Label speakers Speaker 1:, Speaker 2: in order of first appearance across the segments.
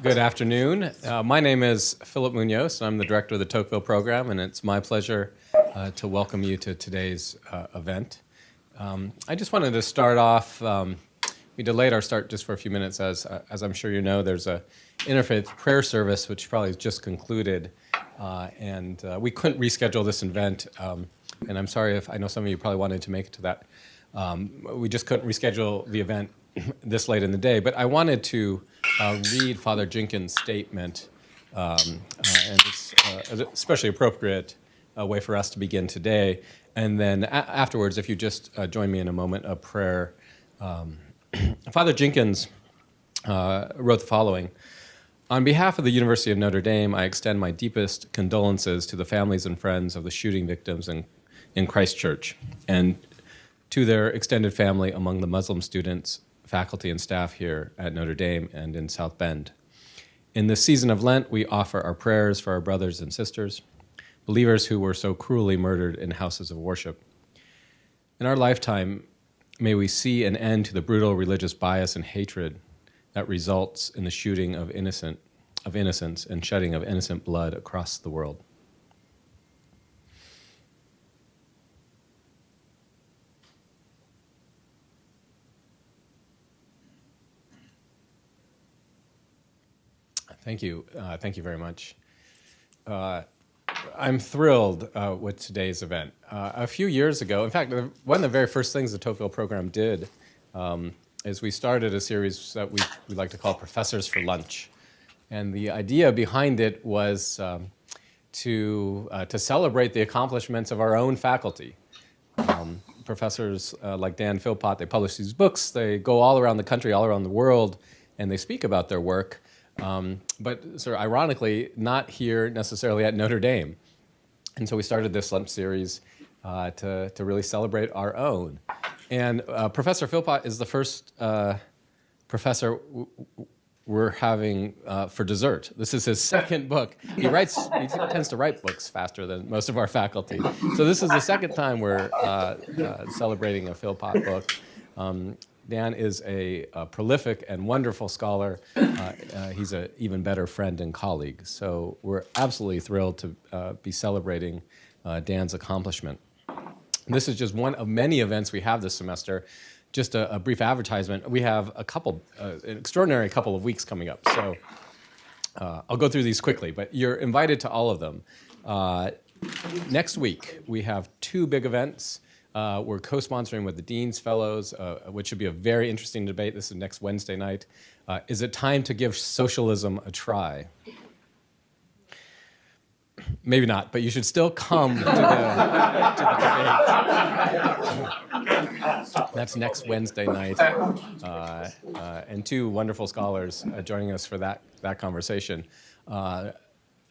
Speaker 1: Good afternoon. My name is Philip Munoz, and I'm the director of the Tocqueville program, and it's my pleasure to welcome you to today's event. I just wanted to start off, we delayed our start just for a few minutes, as I'm sure you know, there's a interfaith prayer service which probably just concluded, and we couldn't reschedule this event, and I'm sorry if I know some of you probably wanted to make it to that. We just couldn't reschedule the event this late in the day, but I wanted to read Father Jenkins' statement, and it's an especially appropriate way for us to begin today. And then afterwards, if you just join me in a moment of prayer. Father Jenkins wrote the following: "On behalf of the University of Notre Dame, I extend my deepest condolences to the families and friends of the shooting victims in Christchurch, and to their extended family among the Muslim students, faculty, and staff here at Notre Dame and in South Bend. In this season of Lent, we offer our prayers for our brothers and sisters, believers who were so cruelly murdered in houses of worship. In our lifetime, may we see an end to the brutal religious bias and hatred that results in the shooting of innocents and shedding of innocent blood across the world." Thank you. Thank you very much. I'm thrilled with today's event. A few years ago, in fact, one of the very first things the Tocqueville program did is we started a series that we like to call Professors for Lunch. And the idea behind it was to celebrate the accomplishments of our own faculty. Professors like Dan Philpott, they publish these books, they go all around the country, all around the world, and they speak about their work. But sort of ironically, not here necessarily at Notre Dame. And so we started this lunch series to really celebrate our own. And Professor Philpott is the first professor we're having for dessert. This is his second book. He tends to write books faster than most of our faculty. So this is the second time we're celebrating a Philpott book. Dan is a prolific and wonderful scholar. He's an even better friend and colleague. So we're absolutely thrilled to be celebrating Dan's accomplishment. This is just one of many events we have this semester. Just a brief advertisement. We have an extraordinary couple of weeks coming up. So I'll go through these quickly, but you're invited to all of them. Next week, we have two big events. We're co-sponsoring with the Dean's Fellows, which should be a very interesting debate. This is next Wednesday night. Is it time to give socialism a try? Maybe not, but you should still come to the debate. That's next Wednesday night. And two wonderful scholars joining us for that conversation.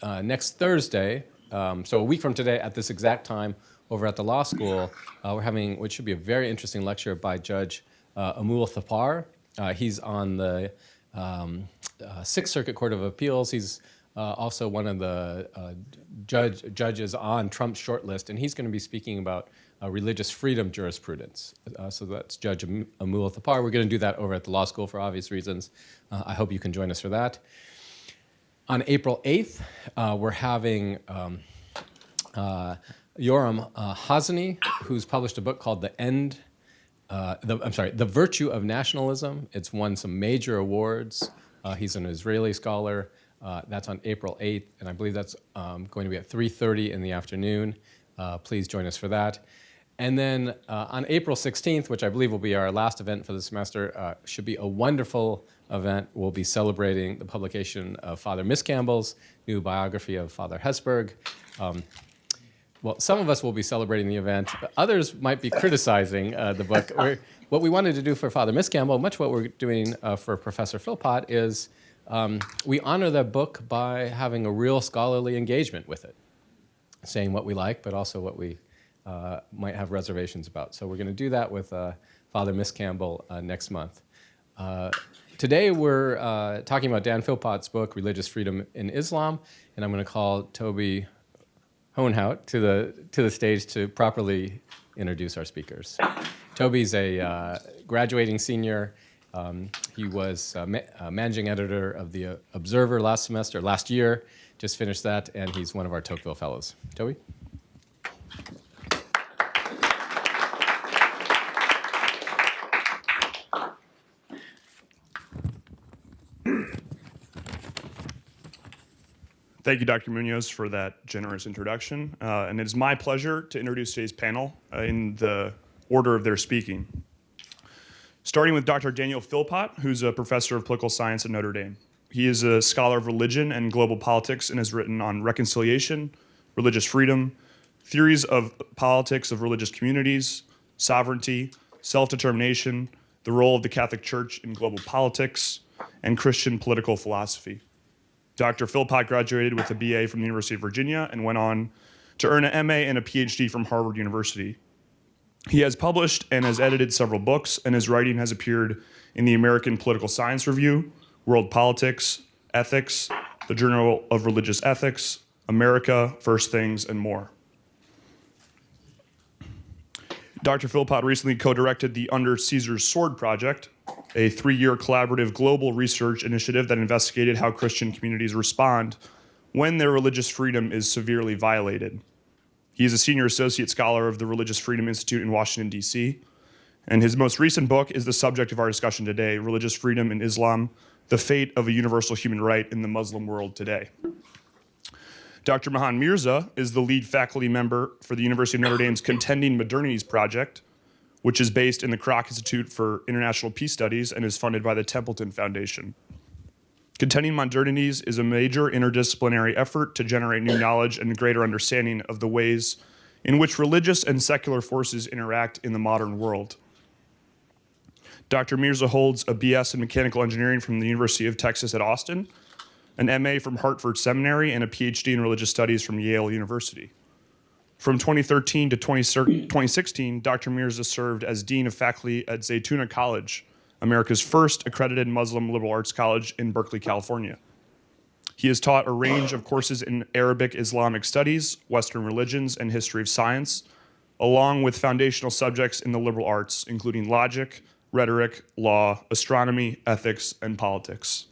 Speaker 1: Next Thursday, so a week from today at this exact time, over at the law school, we're having what should be a very interesting lecture by Judge Amul Thapar. He's on the Sixth Circuit Court of Appeals. He's also one of the judges on Trump's shortlist, and he's going to be speaking about religious freedom jurisprudence. So that's Judge Amul Thapar. We're going to do that over at the law school for obvious reasons. I hope you can join us for that. On April 8th, we're having Yoram Hazany, who's published a book called The Virtue of Nationalism. It's won some major awards. He's an Israeli scholar. That's on April 8th, and I believe that's going to be at 3:30 in the afternoon. Please join us for that. And then on April 16th, which I believe will be our last event for the semester, should be a wonderful event. We'll be celebrating the publication of Father Miscampbell's new biography of Father Hesburgh. Well, some of us will be celebrating the event. Others might be criticizing the book. What we wanted to do for Father Miscampbell, much what we're doing for Professor Philpott, is we honor the book by having a real scholarly engagement with it, saying what we like, but also what we might have reservations about. So we're going to do that with Father Miscampbell next month. Today we're talking about Dan Philpott's book, Religious Freedom in Islam, and I'm going to call Toby Hohenhout to the stage to properly introduce our speakers. Toby's a graduating senior He was managing editor of the Observer last year, just finished that, and he's one of our Tocqueville Fellows. Toby?
Speaker 2: Thank you, Dr. Munoz, for that generous introduction. And it is my pleasure to introduce today's panel in the order of their speaking. Starting with Dr. Daniel Philpott, who's a professor of political science at Notre Dame. He is a scholar of religion and global politics and has written on reconciliation, religious freedom, theories of politics of religious communities, sovereignty, self-determination, the role of the Catholic Church in global politics, and Christian political philosophy. Dr. Philpott graduated with a BA from the University of Virginia and went on to earn an MA and a PhD from Harvard University. He has published and has edited several books, and his writing has appeared in the American Political Science Review, World Politics, Ethics, the Journal of Religious Ethics, America, First Things, and more. Dr. Philpott recently co-directed the Under Caesar's Sword Project, a 3-year collaborative global research initiative that investigated how Christian communities respond when their religious freedom is severely violated. He is a senior associate scholar of the Religious Freedom Institute in Washington, D.C., and his most recent book is the subject of our discussion today, Religious Freedom in Islam, the Fate of a Universal Human Right in the Muslim World Today. Dr. Mahan Mirza is the lead faculty member for the University of Notre Dame's Contending Modernities Project, which is based in the Crux Institute for International Peace Studies and is funded by the Templeton Foundation. Contending Modernities is a major interdisciplinary effort to generate new knowledge and greater understanding of the ways in which religious and secular forces interact in the modern world. Dr. Mirza holds a BS in mechanical engineering from the University of Texas at Austin, an MA from Hartford Seminary, and a PhD in religious studies from Yale University. From 2013 to 2016, Dr. Mirza served as Dean of Faculty at Zaytuna College, America's first accredited Muslim liberal arts college in Berkeley, California. He has taught a range of courses in Arabic Islamic studies, Western religions, and history of science, along with foundational subjects in the liberal arts, including logic, rhetoric, law, astronomy, ethics, and politics.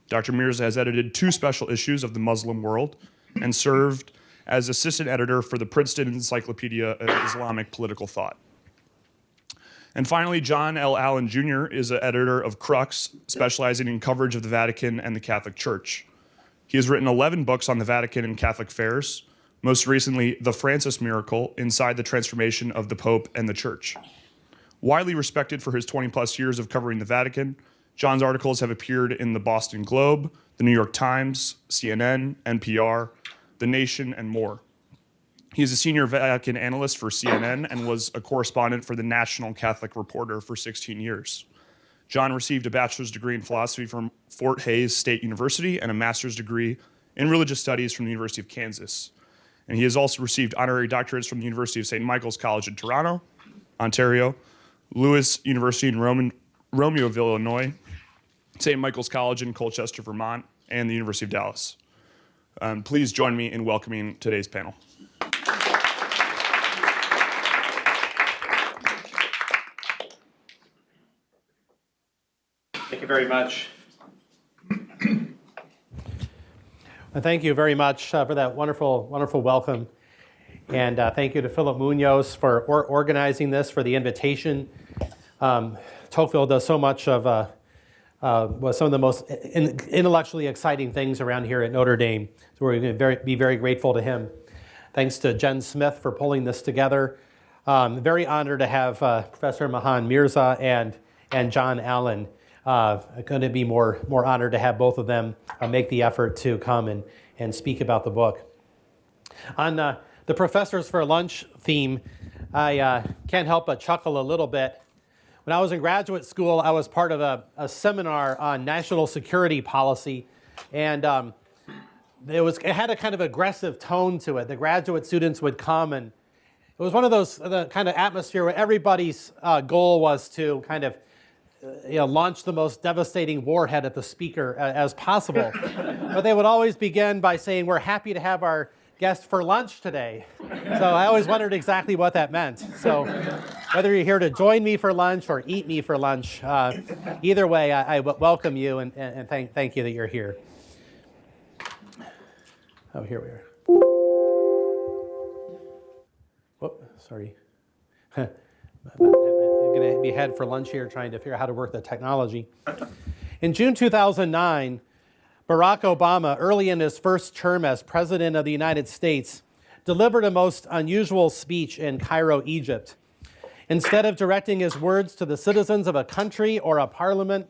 Speaker 2: Dr. Mirza has edited 2 special issues of the Muslim World and served as assistant editor for the Princeton Encyclopedia of Islamic Political Thought. And finally, John L. Allen Jr. is an editor of Crux, specializing in coverage of the Vatican and the Catholic Church. He has written 11 books on the Vatican and Catholic affairs, most recently, The Francis Miracle, Inside the Transformation of the Pope and the Church. Widely respected for his 20-plus years of covering the Vatican, John's articles have appeared in the Boston Globe, the New York Times, CNN, NPR, The Nation, and more. He is a senior Vatican analyst for CNN and was a correspondent for the National Catholic Reporter for 16 years. John received a bachelor's degree in philosophy from Fort Hays State University and a master's degree in religious studies from the University of Kansas. And he has also received honorary doctorates from the University of St. Michael's College in Toronto, Ontario, Lewis University in Romeoville, Illinois, St. Michael's College in Colchester, Vermont, and the University of Dallas. Please join me in welcoming today's panel.
Speaker 3: Thank you very much.
Speaker 4: Thank you very much for that wonderful welcome. And thank you to Philip Munoz for organizing this, for the invitation. Tocqueville does so much of some of the most intellectually exciting things around here at Notre Dame. So we're going to be very grateful to him. Thanks to Jen Smith for pulling this together. Very honored to have Professor Mahan Mirza and John Allen. Going to be more honored to have both of them make the effort to come and speak about the book. On the Professors for Lunch theme, I can't help but chuckle a little bit. When I was in graduate school, I was part of a seminar on national security policy, and it had a kind of aggressive tone to it. The graduate students would come, and it was one of the kind of atmosphere where everybody's goal was to kind of launch the most devastating warhead at the speaker as possible. But they would always begin by saying, "We're happy to have our guest for lunch today. So I always wondered exactly what that meant. So whether you're here to join me for lunch or eat me for lunch, either way, I welcome you and thank you that you're here. Oh, here we are. Whoop, sorry. I'm going to be head for lunch here trying to figure out how to work the technology. In June 2009, Barack Obama, early in his first term as President of the United States, delivered a most unusual speech in Cairo, Egypt. Instead of directing his words to the citizens of a country or a parliament,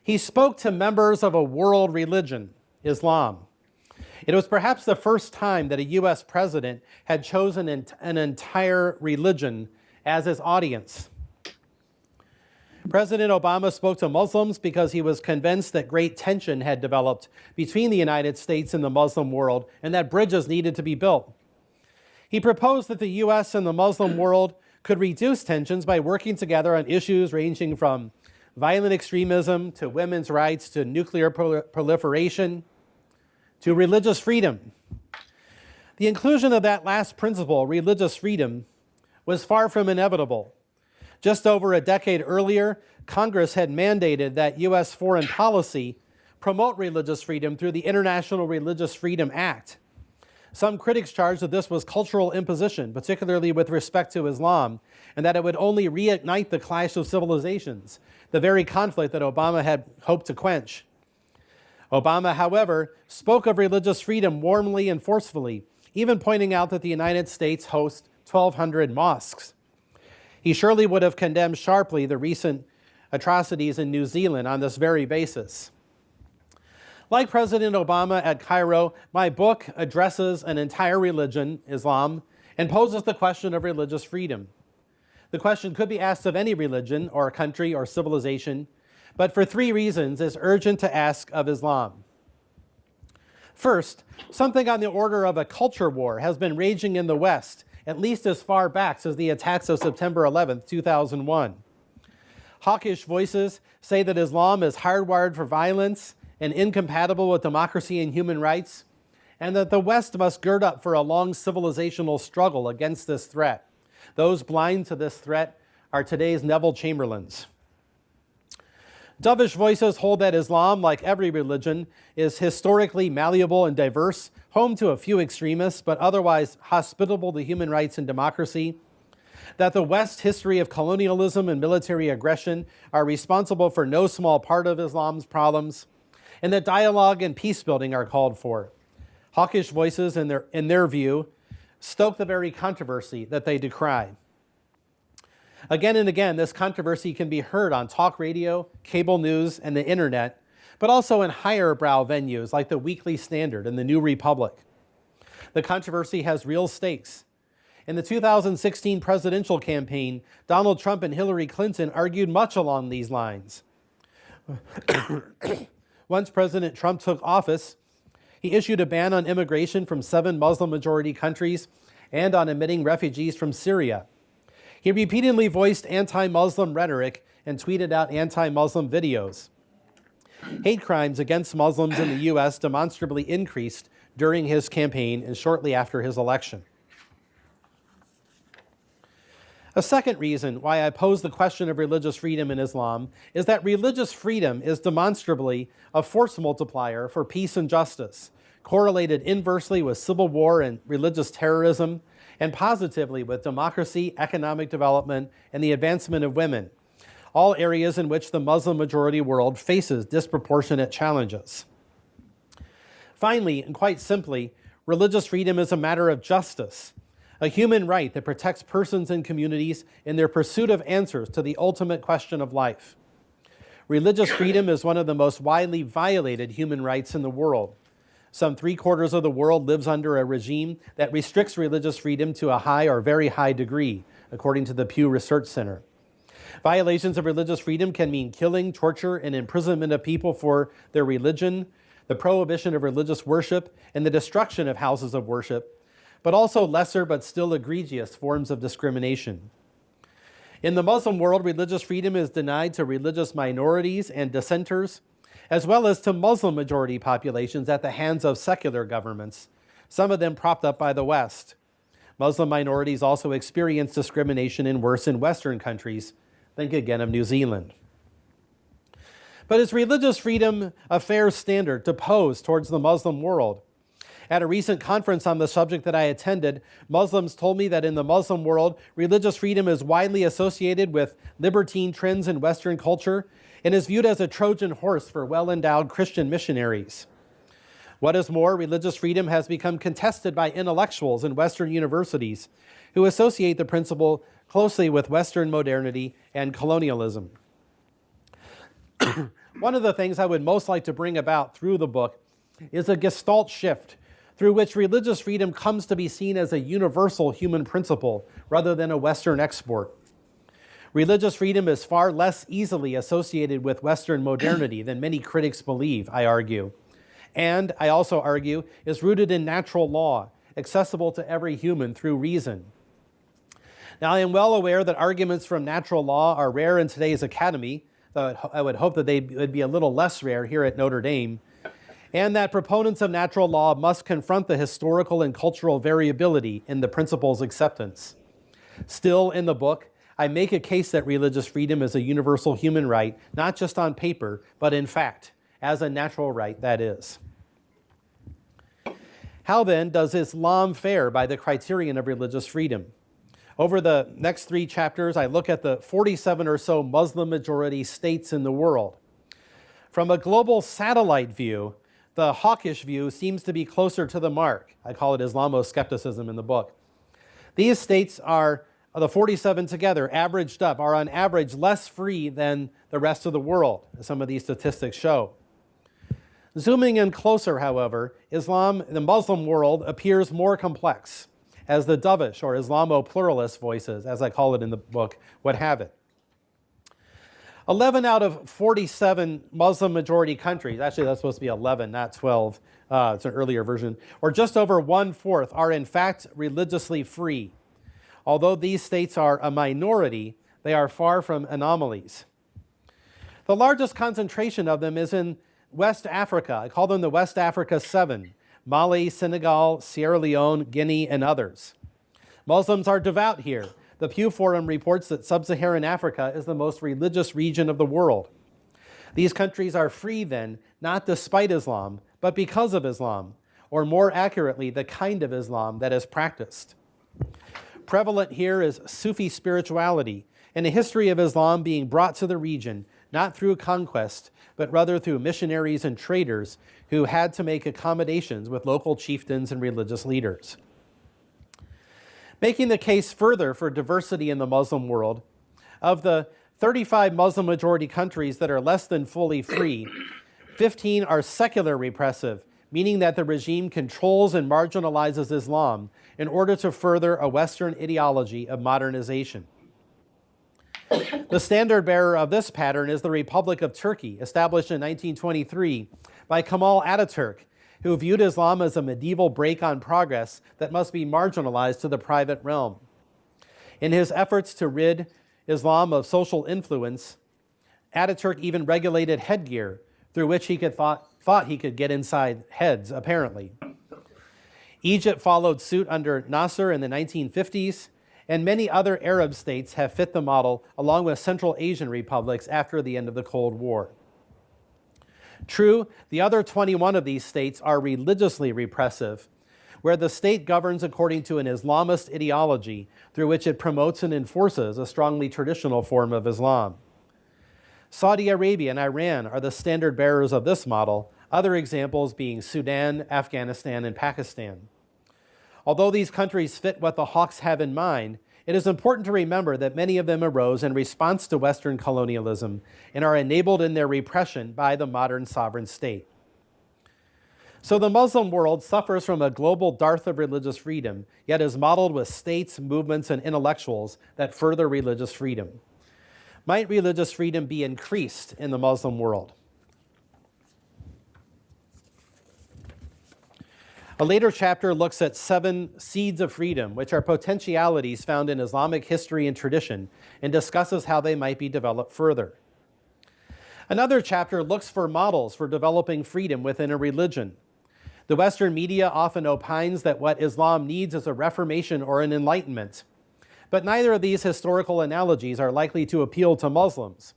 Speaker 4: he spoke to members of a world religion, Islam. It was perhaps the first time that a U.S. president had chosen an entire religion as his audience. President Obama spoke to Muslims because he was convinced that great tension had developed between the United States and the Muslim world and that bridges needed to be built. He proposed that the U.S. and the Muslim world could reduce tensions by working together on issues ranging from violent extremism to women's rights to nuclear proliferation to religious freedom. The inclusion of that last principle, religious freedom, was far from inevitable. Just over a decade earlier, Congress had mandated that U.S. foreign policy promote religious freedom through the International Religious Freedom Act. Some critics charged that this was cultural imposition, particularly with respect to Islam, and that it would only reignite the clash of civilizations, the very conflict that Obama had hoped to quench. Obama, however, spoke of religious freedom warmly and forcefully, even pointing out that the United States hosts 1,200 mosques. He surely would have condemned sharply the recent atrocities in New Zealand on this very basis. Like President Obama at Cairo, my book addresses an entire religion, Islam, and poses the question of religious freedom. The question could be asked of any religion or country or civilization, but for three reasons is urgent to ask of Islam. First, something on the order of a culture war has been raging in the West, at least as far back as the attacks of September 11, 2001. Hawkish voices say that Islam is hardwired for violence and incompatible with democracy and human rights, and that the West must gird up for a long civilizational struggle against this threat. Those blind to this threat are today's Neville Chamberlains. Dovish voices hold that Islam, like every religion, is historically malleable and diverse, home to a few extremists, but otherwise hospitable to human rights and democracy, that the West's history of colonialism and military aggression are responsible for no small part of Islam's problems, and that dialogue and peace building are called for. Hawkish voices, in their view, stoke the very controversy that they decry. Again and again, this controversy can be heard on talk radio, cable news, and the internet, but also in higher brow venues like the Weekly Standard and the New Republic. The controversy has real stakes. In the 2016 presidential campaign, Donald Trump and Hillary Clinton argued much along these lines. Once President Trump took office, he issued a ban on immigration from 7 Muslim-majority countries and on admitting refugees from Syria. He repeatedly voiced anti-Muslim rhetoric and tweeted out anti-Muslim videos. Hate crimes against Muslims in the U.S. demonstrably increased during his campaign and shortly after his election. A second reason why I pose the question of religious freedom in Islam is that religious freedom is demonstrably a force multiplier for peace and justice, correlated inversely with civil war and religious terrorism, and positively with democracy, economic development, and the advancement of women, all areas in which the Muslim-majority world faces disproportionate challenges. Finally, and quite simply, religious freedom is a matter of justice, a human right that protects persons and communities in their pursuit of answers to the ultimate question of life. Religious freedom is one of the most widely violated human rights in the world. Some 3/4 of the world lives under a regime that restricts religious freedom to a high or very high degree, according to the Pew Research Center. Violations of religious freedom can mean killing, torture, and imprisonment of people for their religion, the prohibition of religious worship, and the destruction of houses of worship, but also lesser but still egregious forms of discrimination. In the Muslim world, religious freedom is denied to religious minorities and dissenters, as well as to Muslim majority populations at the hands of secular governments, some of them propped up by the West. Muslim minorities also experience discrimination in worse in Western countries. Think again of New Zealand. But is religious freedom a fair standard to pose towards the Muslim world? At a recent conference on the subject that I attended, Muslims told me that in the Muslim world, religious freedom is widely associated with libertine trends in Western culture and is viewed as a Trojan horse for well-endowed Christian missionaries. What is more, religious freedom has become contested by intellectuals in Western universities who associate the principle closely with Western modernity and colonialism. One of the things I would most like to bring about through the book is a gestalt shift through which religious freedom comes to be seen as a universal human principle rather than a Western export. Religious freedom is far less easily associated with Western modernity than many critics believe, I argue. And, I also argue, is rooted in natural law, accessible to every human through reason. Now, I am well aware that arguments from natural law are rare in today's academy, though I would hope that they would be a little less rare here at Notre Dame, and that proponents of natural law must confront the historical and cultural variability in the principle's acceptance. Still, in the book, I make a case that religious freedom is a universal human right, not just on paper, but in fact, as a natural right that is. How then does Islam fare by the criterion of religious freedom? Over the next 3 chapters, I look at the 47 or so Muslim-majority states in the world. From a global satellite view, the hawkish view seems to be closer to the mark. I call it Islamo-skepticism in the book. These states are, the 47 together, averaged up, are on average less free than the rest of the world, as some of these statistics show. Zooming in closer, however, Islam in the Muslim world appears more complex, as the dovish or Islamo-pluralist voices, as I call it in the book, would have it. 11 out of 47 Muslim-majority countries, actually that's supposed to be 11, not 12, it's an earlier version, or just over 1/4 are in fact religiously free. Although these states are a minority, they are far from anomalies. The largest concentration of them is in West Africa. I call them the West Africa 7, Mali, Senegal, Sierra Leone, Guinea, and others. Muslims are devout here. The Pew Forum reports that sub-Saharan Africa is the most religious region of the world. These countries are free then, not despite Islam, but because of Islam, or more accurately, the kind of Islam that is practiced. Prevalent here is Sufi spirituality and a history of Islam being brought to the region, not through conquest, but rather through missionaries and traders who had to make accommodations with local chieftains and religious leaders. Making the case further for diversity in the Muslim world, of the 35 Muslim-majority countries that are less than fully free, 15 are secular repressive, meaning that the regime controls and marginalizes Islam in order to further a Western ideology of modernization. The standard bearer of this pattern is the Republic of Turkey, established in 1923 by Kemal Ataturk, who viewed Islam as a medieval brake on progress that must be marginalized to the private realm. In his efforts to rid Islam of social influence, Ataturk even regulated headgear, through which he thought he could get inside heads, apparently. Egypt followed suit under Nasser in the 1950s, and many other Arab states have fit the model, along with Central Asian republics after the end of the Cold War. True, the other 21 of these states are religiously repressive, where the state governs according to an Islamist ideology through which it promotes and enforces a strongly traditional form of Islam. Saudi Arabia and Iran are the standard bearers of this model, other examples being Sudan, Afghanistan, and Pakistan. Although these countries fit what the hawks have in mind, it is important to remember that many of them arose in response to Western colonialism and are enabled in their repression by the modern sovereign state. So the Muslim world suffers from a global dearth of religious freedom, yet is modeled with states, movements, and intellectuals that further religious freedom. Might religious freedom be increased in the Muslim world? A later chapter looks at 7 seeds of freedom, which are potentialities found in Islamic history and tradition, and discusses how they might be developed further. Another chapter looks for models for developing freedom within a religion. The Western media often opines that what Islam needs is a reformation or an enlightenment. But neither of these historical analogies are likely to appeal to Muslims.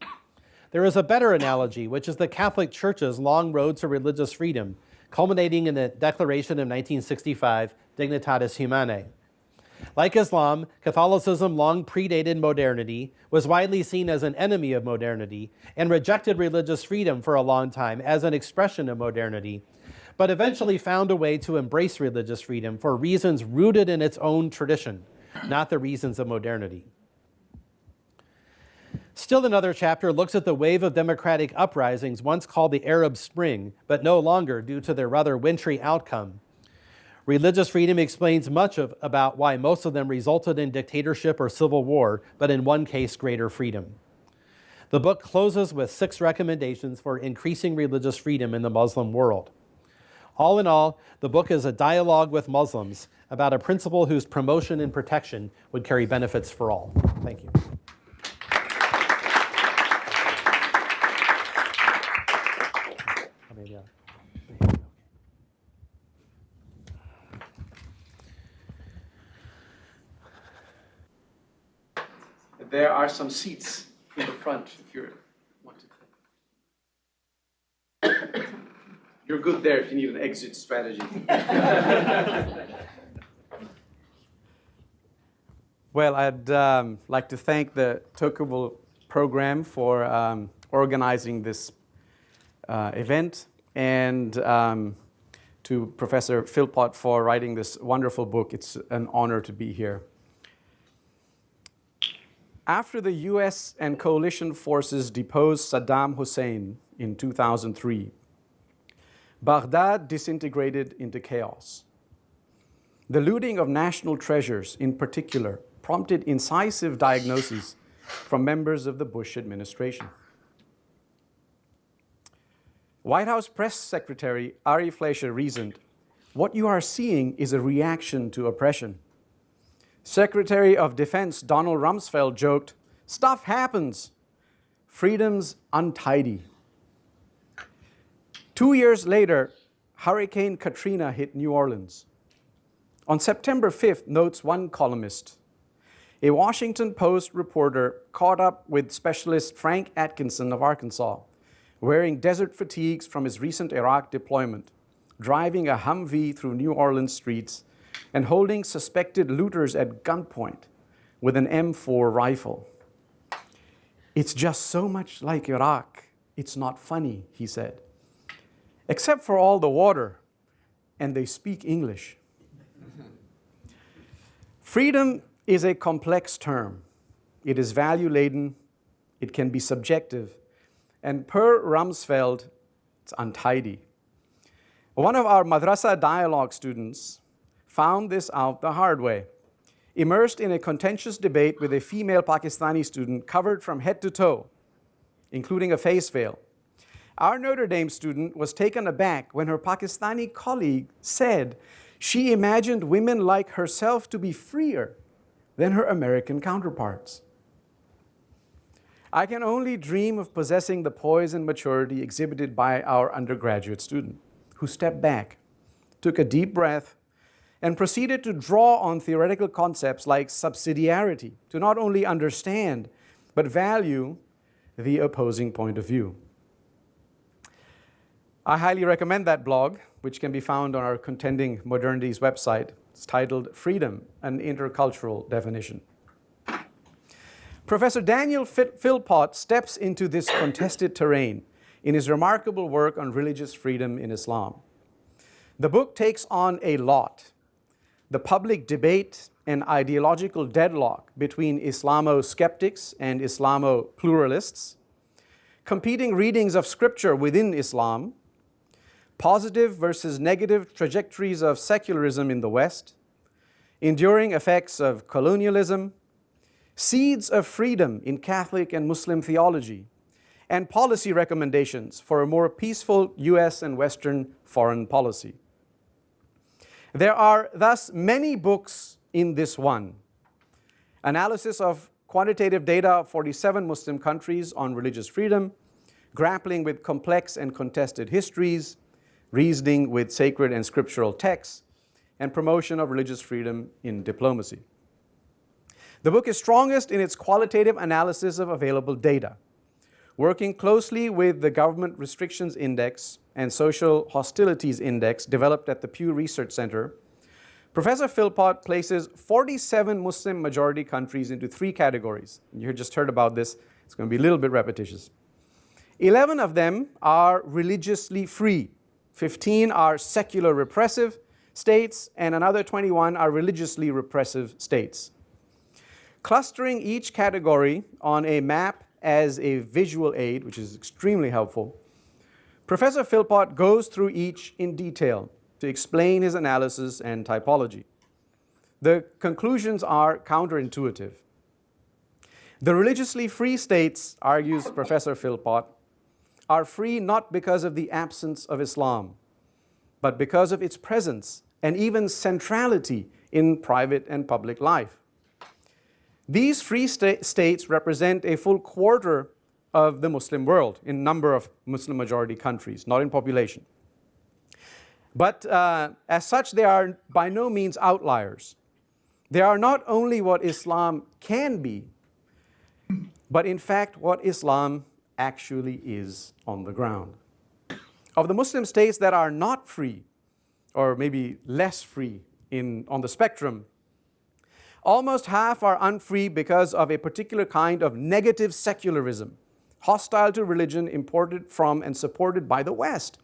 Speaker 4: There is a better analogy, which is the Catholic Church's long road to religious freedom, culminating in the Declaration of 1965, Dignitatis Humanae. Like Islam, Catholicism long predated modernity, was widely seen as an enemy of modernity, and rejected religious freedom for a long time as an expression of modernity, but eventually found a way to embrace religious freedom for reasons rooted in its own tradition, not the reasons of modernity. Still another chapter looks at the wave of democratic uprisings once called the Arab Spring, but no longer due to their rather wintry outcome. Religious freedom explains much about why most of them resulted in dictatorship or civil war, but in one case, greater freedom. The book closes with 6 recommendations for increasing religious freedom in the Muslim world. All in all, the book is a dialogue with Muslims about a principle whose promotion and protection would carry benefits for all. Thank you.
Speaker 3: There are some seats in the front if you want to. You're good there if you need an exit strategy.
Speaker 5: Well, I'd like to thank the Tocqueville program for organizing this event, and to Professor Philpott for writing this wonderful book. It's an honor to be here. After the US and coalition forces deposed Saddam Hussein in 2003, Baghdad disintegrated into chaos. The looting of national treasures, in particular, prompted incisive diagnoses from members of the Bush administration. White House Press Secretary Ari Fleischer reasoned, "What you are seeing is a reaction to oppression." Secretary of Defense Donald Rumsfeld joked, "Stuff happens. Freedom's untidy." 2 years later, Hurricane Katrina hit New Orleans. On September 5th, notes one columnist, a Washington Post reporter caught up with specialist Frank Atkinson of Arkansas, wearing desert fatigues from his recent Iraq deployment, driving a Humvee through New Orleans streets, and holding suspected looters at gunpoint with an M4 rifle. "It's just so much like Iraq, it's not funny," he said. "Except for all the water, and they speak English." Freedom is a complex term. It is value-laden, it can be subjective, and per Rumsfeld, it's untidy. One of our madrasa dialogue students found this out the hard way, immersed in a contentious debate with a female Pakistani student covered from head to toe, including a face veil. Our Notre Dame student was taken aback when her Pakistani colleague said she imagined women like herself to be freer than her American counterparts. I can only dream of possessing the poise and maturity exhibited by our undergraduate student, who stepped back, took a deep breath, and proceeded to draw on theoretical concepts like subsidiarity to not only understand, but value the opposing point of view. I highly recommend that blog, which can be found on our Contending Modernities website. It's titled Freedom, an Intercultural Definition. Professor Daniel Philpott steps into this contested terrain in his remarkable work on religious freedom in Islam. The book takes on a lot: the public debate and ideological deadlock between Islamo-skeptics and Islamo-pluralists, competing readings of scripture within Islam, positive versus negative trajectories of secularism in the West, enduring effects of colonialism, seeds of freedom in Catholic and Muslim theology, and policy recommendations for a more peaceful US and Western foreign policy. There are thus many books in this one: analysis of quantitative data of 47 Muslim countries on religious freedom, grappling with complex and contested histories, reasoning with sacred and scriptural texts, and promotion of religious freedom in diplomacy. The book is strongest in its qualitative analysis of available data. Working closely with the Government Restrictions Index and Social Hostilities Index developed at the Pew Research Center, Professor Philpott places 47 Muslim-majority countries into 3 categories. You just heard about this. It's going to be a little bit repetitious. 11 of them are religiously free. 15 are secular repressive states, and another 21 are religiously repressive states. Clustering each category on a map as a visual aid, which is extremely helpful, Professor Philpott goes through each in detail to explain his analysis and typology. The conclusions are counterintuitive. The religiously free states, argues Professor Philpott, are free not because of the absence of Islam, but because of its presence and even centrality in private and public life. These free states represent a full quarter of the Muslim world in number of Muslim-majority countries, not in population. But as such, they are by no means outliers. They are not only what Islam can be, but in fact what Islam actually is on the ground. Of the Muslim states that are not free, or maybe less free on the spectrum, almost half are unfree because of a particular kind of negative secularism, hostile to religion, imported from and supported by the West.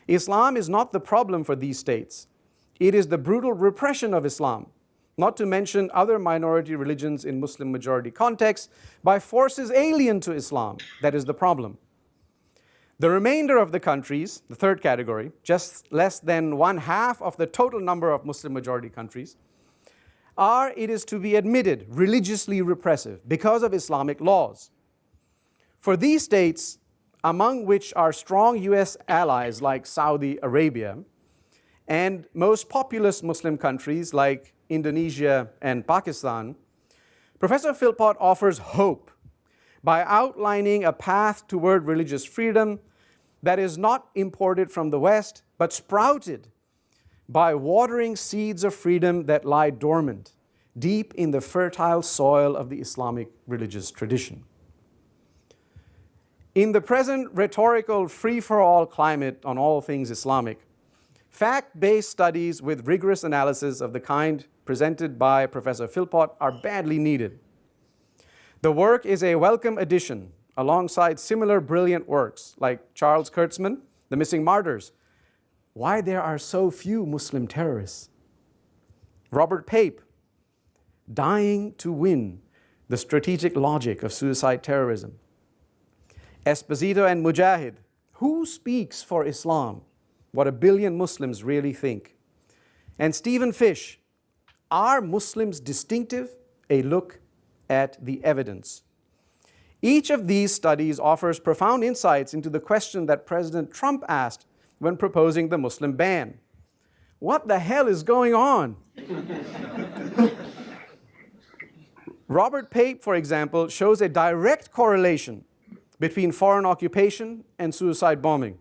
Speaker 5: Islam is not the problem for these states. It is the brutal repression of Islam, not to mention other minority religions in Muslim majority contexts, by forces alien to Islam, that is the problem. The remainder of the countries, the third category, just less than 1/2 of the total number of Muslim majority countries, are, it is to be admitted, religiously repressive because of Islamic laws. For these states, among which are strong US allies like Saudi Arabia, and most populous Muslim countries like Indonesia and Pakistan, Professor Philpott offers hope by outlining a path toward religious freedom that is not imported from the West, but sprouted by watering seeds of freedom that lie dormant deep in the fertile soil of the Islamic religious tradition. In the present rhetorical free-for-all climate on all things Islamic, fact-based studies with rigorous analysis of the kind presented by Professor Philpott are badly needed. The work is a welcome addition alongside similar brilliant works like Charles Kurtzman, The Missing Martyrs, Why There Are So Few Muslim Terrorists, Robert Pape, Dying to Win, The Strategic Logic of Suicide Terrorism, Esposito and Mujahid, Who Speaks for Islam? What a Billion Muslims Really Think. And Stephen Fish, Are Muslims Distinctive? A Look at the Evidence. Each of these studies offers profound insights into the question that President Trump asked when proposing the Muslim ban. What the hell is going on? Robert Pape, for example, shows a direct correlation between foreign occupation and suicide bombing.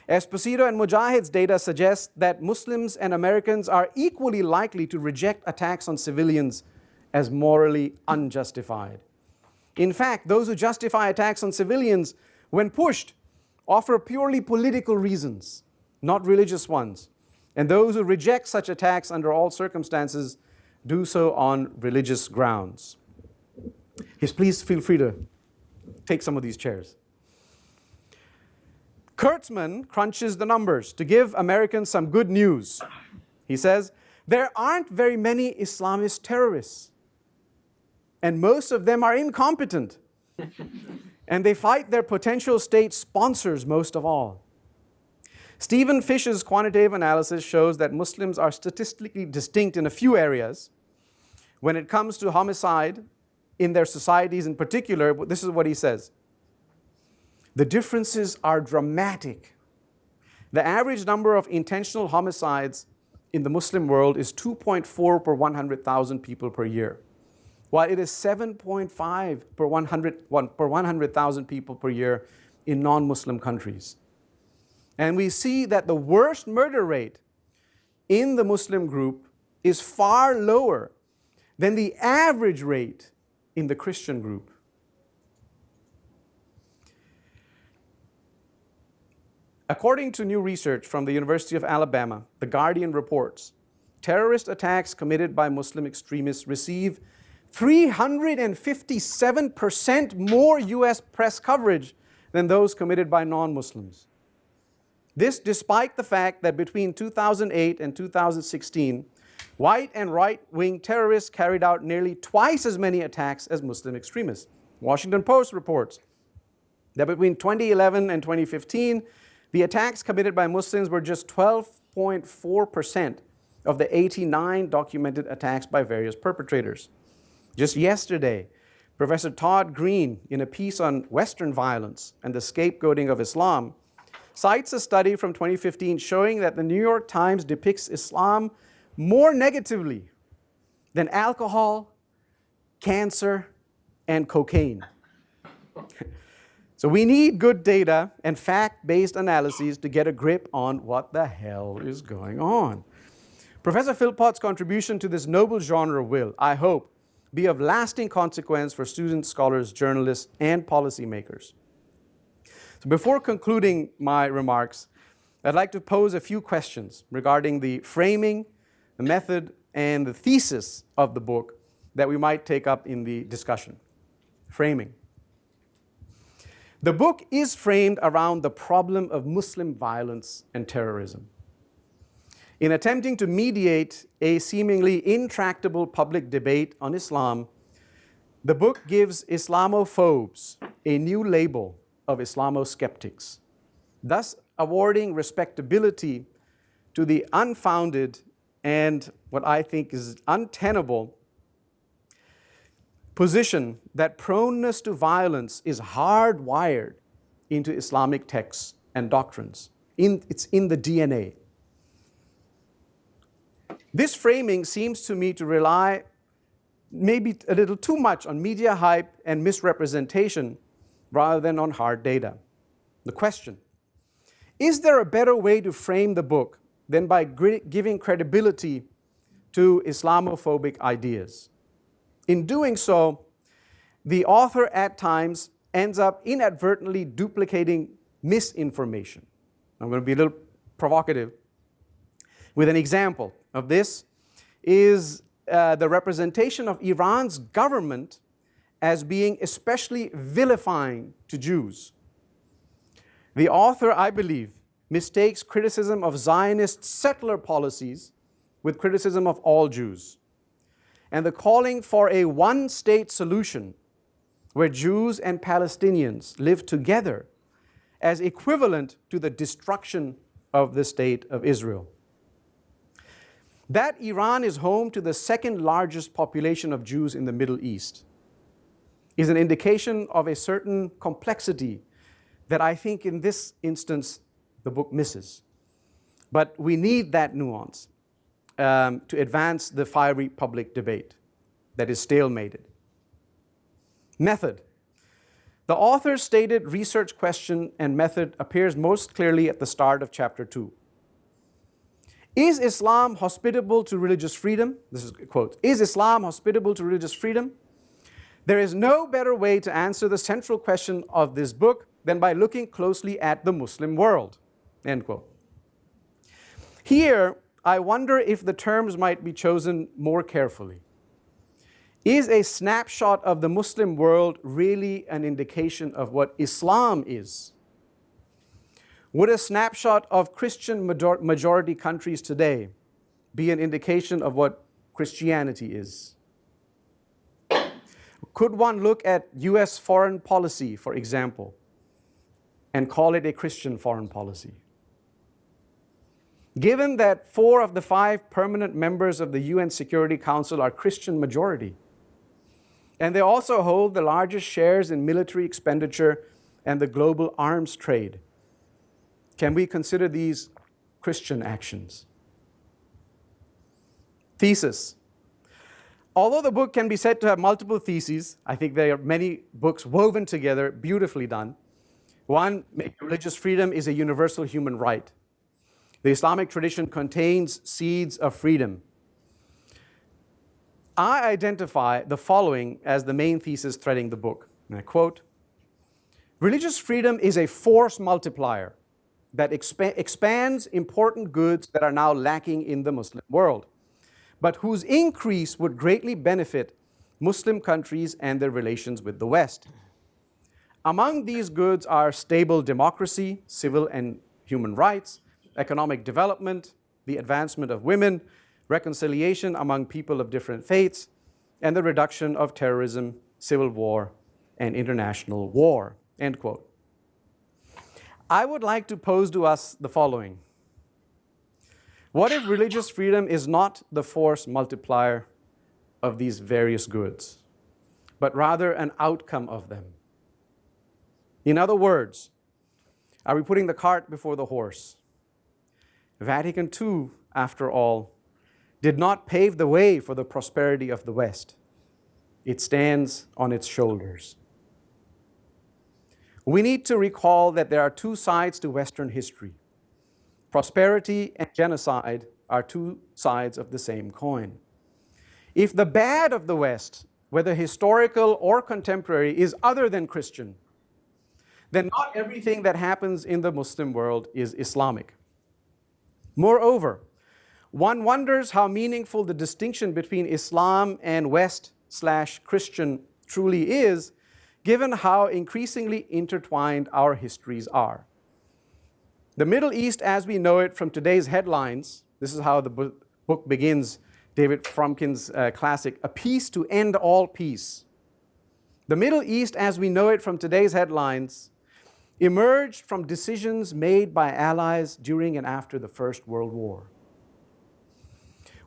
Speaker 5: Esposito and Mujahid's data suggests that Muslims and Americans are equally likely to reject attacks on civilians as morally unjustified. In fact, those who justify attacks on civilians, when pushed, offer purely political reasons, not religious ones. And those who reject such attacks under all circumstances do so on religious grounds. Yes, please feel free to take some of these chairs. Kurtzman crunches the numbers to give Americans some good news. He says, there aren't very many Islamist terrorists, and most of them are incompetent, and they fight their potential state sponsors most of all. Stephen Fish's quantitative analysis shows that Muslims are statistically distinct in a few areas. When it comes to homicide in their societies in particular, this is what he says. The differences are dramatic. The average number of intentional homicides in the Muslim world is 2.4 per 100,000 people per year, while it is 7.5 per 100,000 people per year in non-Muslim countries. And we see that the worst murder rate in the Muslim group is far lower than the average rate in the Christian group. According to new research from the University of Alabama, The Guardian reports, terrorist attacks committed by Muslim extremists receive 357% more US press coverage than those committed by non-Muslims. This despite the fact that between 2008 and 2016, white and right-wing terrorists carried out nearly twice as many attacks as Muslim extremists. Washington Post reports that between 2011 and 2015, the attacks committed by Muslims were just 12.4% of the 89 documented attacks by various perpetrators. Just yesterday, Professor Todd Green, in a piece on Western violence and the scapegoating of Islam, cites a study from 2015 showing that the New York Times depicts Islam more negatively than alcohol, cancer, and cocaine. So we need good data and fact-based analyses to get a grip on what the hell is going on. Professor Philpott's contribution to this noble genre will, I hope, be of lasting consequence for students, scholars, journalists, and policymakers. So before concluding my remarks, I'd like to pose a few questions regarding the framing, the method, and the thesis of the book that we might take up in the discussion. Framing. The book is framed around the problem of Muslim violence and terrorism. In attempting to mediate a seemingly intractable public debate on Islam, the book gives Islamophobes a new label of Islamo-skeptics, thus awarding respectability to the unfounded and what I think is untenable position that proneness to violence is hardwired into Islamic texts and doctrines. It's in the DNA. This framing seems to me to rely maybe a little too much on media hype and misrepresentation rather than on hard data. The question, is there a better way to frame the book than by giving credibility to Islamophobic ideas? In doing so, the author at times ends up inadvertently duplicating misinformation. I'm going to be a little provocative. With an example of this is the representation of Iran's government as being especially vilifying to Jews. The author, I believe, mistakes criticism of Zionist settler policies with criticism of all Jews, and the calling for a one-state solution where Jews and Palestinians live together as equivalent to the destruction of the state of Israel. That Iran is home to the second largest population of Jews in the Middle East is an indication of a certain complexity that I think in this instance the book misses. But we need that nuance to advance the fiery public debate that is stalemated. Method. The author's stated research question and method appears most clearly at the start of chapter 2. Is Islam hospitable to religious freedom? This is a quote. Is Islam hospitable to religious freedom? There is no better way to answer the central question of this book than by looking closely at the Muslim world. End quote. Here, I wonder if the terms might be chosen more carefully. Is a snapshot of the Muslim world really an indication of what Islam is? Would a snapshot of Christian majority countries today be an indication of what Christianity is? Could one look at US foreign policy, for example, and call it a Christian foreign policy? Given that 4 of the 5 permanent members of the UN Security Council are Christian majority, and they also hold the largest shares in military expenditure and the global arms trade, can we consider these Christian actions? Thesis. Although the book can be said to have multiple theses, I think there are many books woven together, beautifully done. One, religious freedom is a universal human right. The Islamic tradition contains seeds of freedom. I identify the following as the main thesis threading the book, and I quote, "Religious freedom is a force multiplier that expands important goods that are now lacking in the Muslim world, but whose increase would greatly benefit Muslim countries and their relations with the West. Among these goods are stable democracy, civil and human rights, economic development, the advancement of women, reconciliation among people of different faiths, and the reduction of terrorism, civil war, and international war." End quote. I would like to pose to us the following. What if religious freedom is not the force multiplier of these various goods, but rather an outcome of them? In other words, are we putting the cart before the horse? Vatican II, after all, did not pave the way for the prosperity of the West. It stands on its shoulders. We need to recall that there are two sides to Western history. Prosperity and genocide are two sides of the same coin. If the bad of the West, whether historical or contemporary, is other than Christian, then not everything that happens in the Muslim world is Islamic. Moreover, one wonders how meaningful the distinction between Islam and West/Christian truly is, given how increasingly intertwined our histories are. The Middle East as we know it from today's headlines, this is how the book begins, David Fromkin's classic, "A Peace to End All Peace." The Middle East as we know it from today's headlines emerged from decisions made by allies during and after the First World War.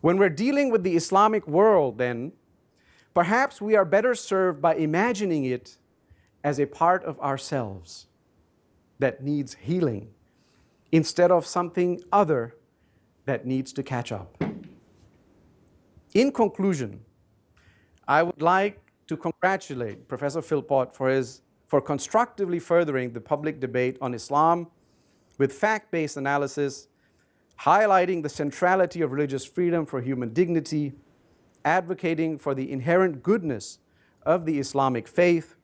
Speaker 5: When we're dealing with the Islamic world, then, perhaps we are better served by imagining it as a part of ourselves that needs healing, instead of something other that needs to catch up. In conclusion, I would like to congratulate Professor Philpott for constructively furthering the public debate on Islam with fact-based analysis, highlighting the centrality of religious freedom for human dignity, advocating for the inherent goodness of the Islamic faith,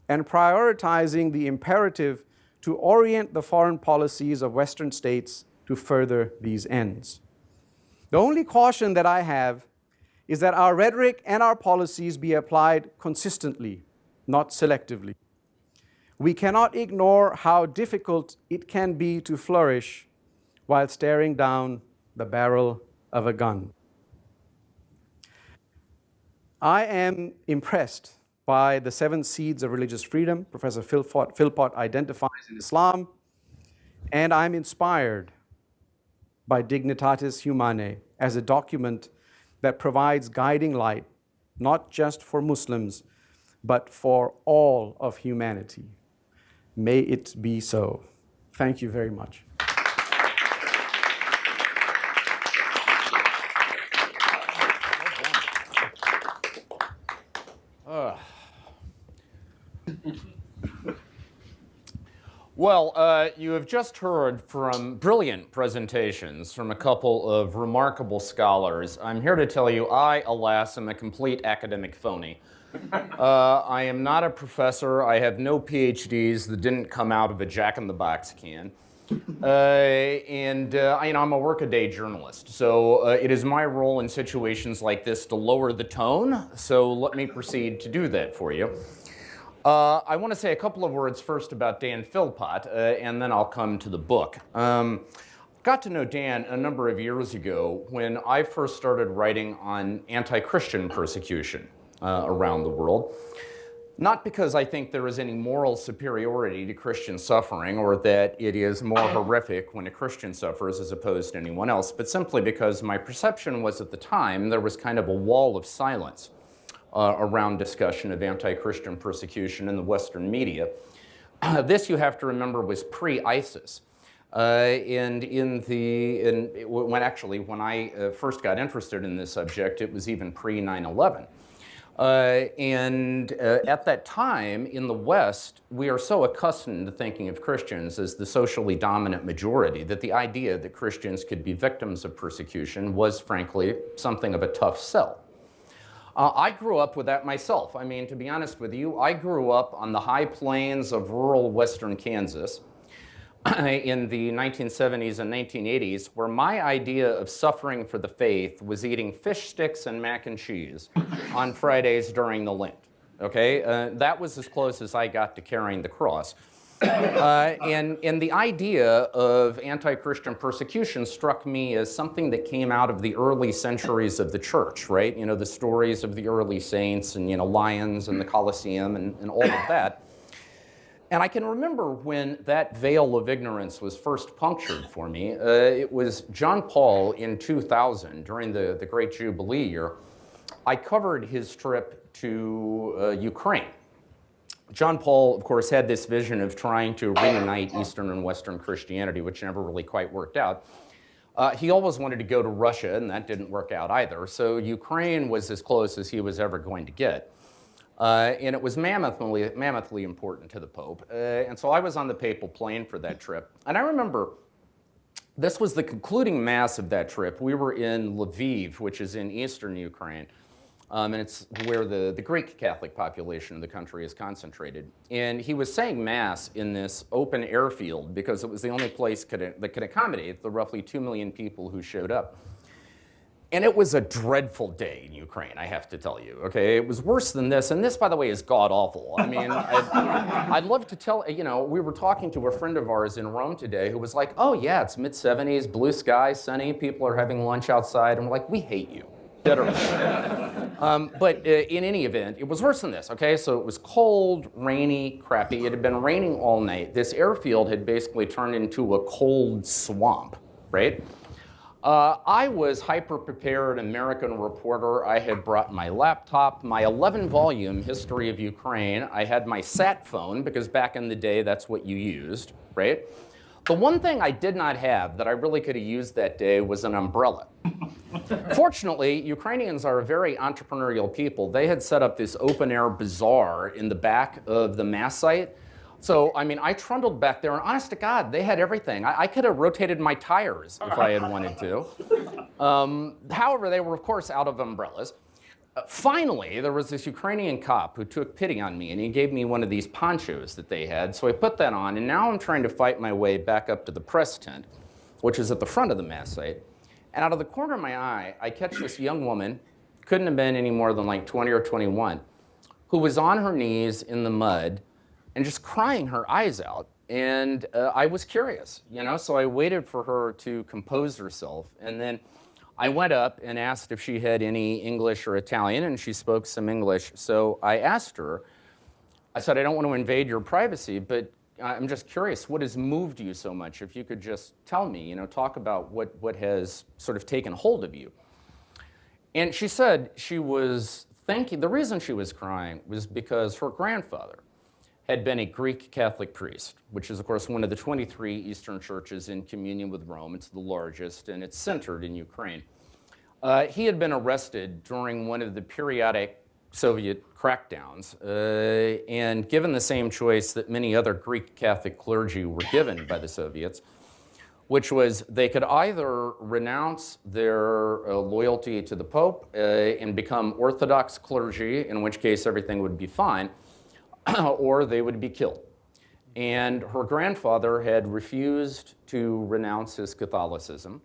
Speaker 5: and prioritizing the imperative to orient the foreign policies of Western states to further these ends. The only caution that I have is that our rhetoric and our policies be applied consistently, not selectively. We cannot ignore how difficult it can be to flourish while staring down the barrel of a gun. I am impressed by the 7 seeds of religious freedom Professor Philpott identifies in Islam, and I'm inspired by Dignitatis Humanae as a document that provides guiding light, not just for Muslims, but for all of humanity. May it be so. Thank you very much.
Speaker 6: Well, you have just heard from brilliant presentations from a couple of remarkable scholars. I'm here to tell you I, alas, am a complete academic phony. I am not a professor. I have no PhDs that didn't come out of a Jack-in-the-Box can. I'm a workaday journalist. So it is my role in situations like this to lower the tone. So let me proceed to do that for you. I want to say a couple of words first about Dan Philpott, and then I'll come to the book. Got to know Dan a number of years ago when I first started writing on anti-Christian persecution around the world. Not because I think there is any moral superiority to Christian suffering or that it is more horrific when a Christian suffers as opposed to anyone else, but simply because my perception was at the time there was kind of a wall of silence around discussion of anti-Christian persecution in the Western media. This, you have to remember, was pre-ISIS. When I first got interested in this subject, it was even pre-9/11. At that time, in the West, we are so accustomed to thinking of Christians as the socially dominant majority that the idea that Christians could be victims of persecution was, frankly, something of a tough sell. I grew up with that myself. I mean, to be honest with you, I grew up on the high plains of rural western Kansas in the 1970s and 1980s, where my idea of suffering for the faith was eating fish sticks and mac and cheese on Fridays during the Lent. Okay, that was as close as I got to carrying the cross. And the idea of anti-Christian persecution struck me as something that came out of the early centuries of the church, right? You know, the stories of the early saints and, you know, lions and the Colosseum and all of that. And I can remember when that veil of ignorance was first punctured for me. It was John Paul in 2000, during the Great Jubilee year. I covered his trip to Ukraine. John Paul, of course, had this vision of trying to reunite Eastern and Western Christianity, which never really quite worked out. He always wanted to go to Russia, and that didn't work out either. So Ukraine was as close as he was ever going to get. And it was mammothly important to the Pope. And so I was on the papal plane for that trip. And I remember this was the concluding mass of that trip. We were in Lviv, which is in eastern Ukraine. And it's where the Greek Catholic population of the country is concentrated. And he was saying Mass in this open airfield because it was the only place that could accommodate the roughly 2 million people who showed up. And it was a dreadful day in Ukraine, I have to tell you, okay? It was worse than this, and this, by the way, is god-awful. I mean, I'd love to tell, you know, we were talking to a friend of ours in Rome today who was like, oh yeah, it's mid-70s, blue sky, sunny, people are having lunch outside, and we're like, we hate you. Dead or alive. But in any event, it was worse than this, okay? So it was cold, rainy, crappy. It had been raining all night. This airfield had basically turned into a cold swamp, right? I was hyper-prepared American reporter. I had brought my laptop, my 11-volume History of Ukraine. I had my sat phone, because back in the day, that's what you used, right? The one thing I did not have that I really could have used that day was an umbrella. Fortunately, Ukrainians are a very entrepreneurial people. They had set up this open-air bazaar in the back of the Mass site. So, I mean, I trundled back there, and honest to God, they had everything. I could have rotated my tires if I had wanted to. However, they were, of course, out of umbrellas. Finally, there was this Ukrainian cop who took pity on me, and he gave me one of these ponchos that they had. So I put that on, and now I'm trying to fight my way back up to the press tent, which is at the front of the Mass site. And out of the corner of my eye, I catch this young woman, couldn't have been any more than like 20 or 21, who was on her knees in the mud, and just crying her eyes out. And I was curious, you know, so I waited for her to compose herself. And then I went up and asked if she had any English or Italian, and she spoke some English. So I asked her, I said, I don't want to invade your privacy, but I'm just curious, what has moved you so much? If you could just tell me, you know, talk about what has sort of taken hold of you. And she said she was thinking, the reason she was crying was because her grandfather had been a Greek Catholic priest, which is, of course, one of the 23 Eastern churches in communion with Rome. It's the largest, and it's centered in Ukraine. He had been arrested during one of the periodic Soviet crackdowns, and given the same choice that many other Greek Catholic clergy were given by the Soviets, which was they could either renounce their loyalty to the Pope and become Orthodox clergy, in which case everything would be fine, or they would be killed. And her grandfather had refused to renounce his Catholicism.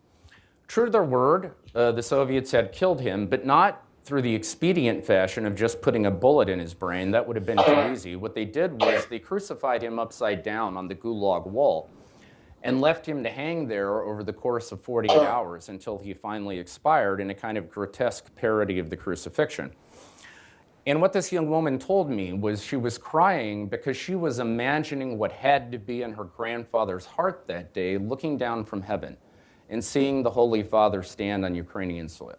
Speaker 6: True to their word, the Soviets had killed him, but not through the expedient fashion of just putting a bullet in his brain. That would have been too easy. What they did was they crucified him upside down on the Gulag wall and left him to hang there over the course of 48 hours until he finally expired in a kind of grotesque parody of the crucifixion. And what this young woman told me was she was crying because she was imagining what had to be in her grandfather's heart that day, looking down from heaven and seeing the Holy Father stand on Ukrainian soil.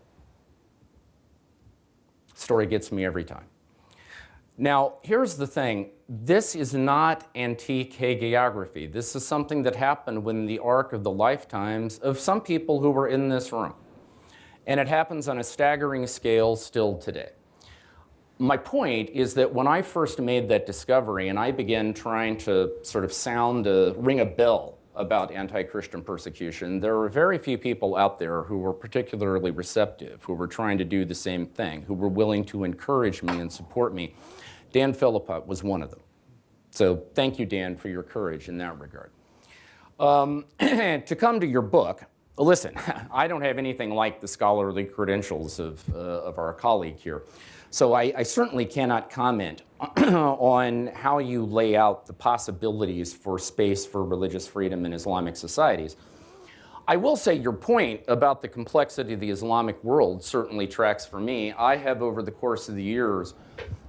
Speaker 6: Story gets me every time. Now, here's the thing. This is not antique hagiography. This is something that happened within the arc of the lifetimes of some people who were in this room. And it happens on a staggering scale still today. my point is that when I first made that discovery and I began trying to sort of ring a bell about anti-Christian persecution, there were very few people out there who were particularly receptive, who were trying to do the same thing, who were willing to encourage me and support me. Dan Philpott was one of them. So thank you, Dan, for your courage in that regard. To come to your book, listen, I don't have anything like the scholarly credentials of our colleague here. So I certainly cannot comment on how you lay out the possibilities for space for religious freedom in Islamic societies. I will say your point about the complexity of the Islamic world certainly tracks for me. I have, over the course of the years,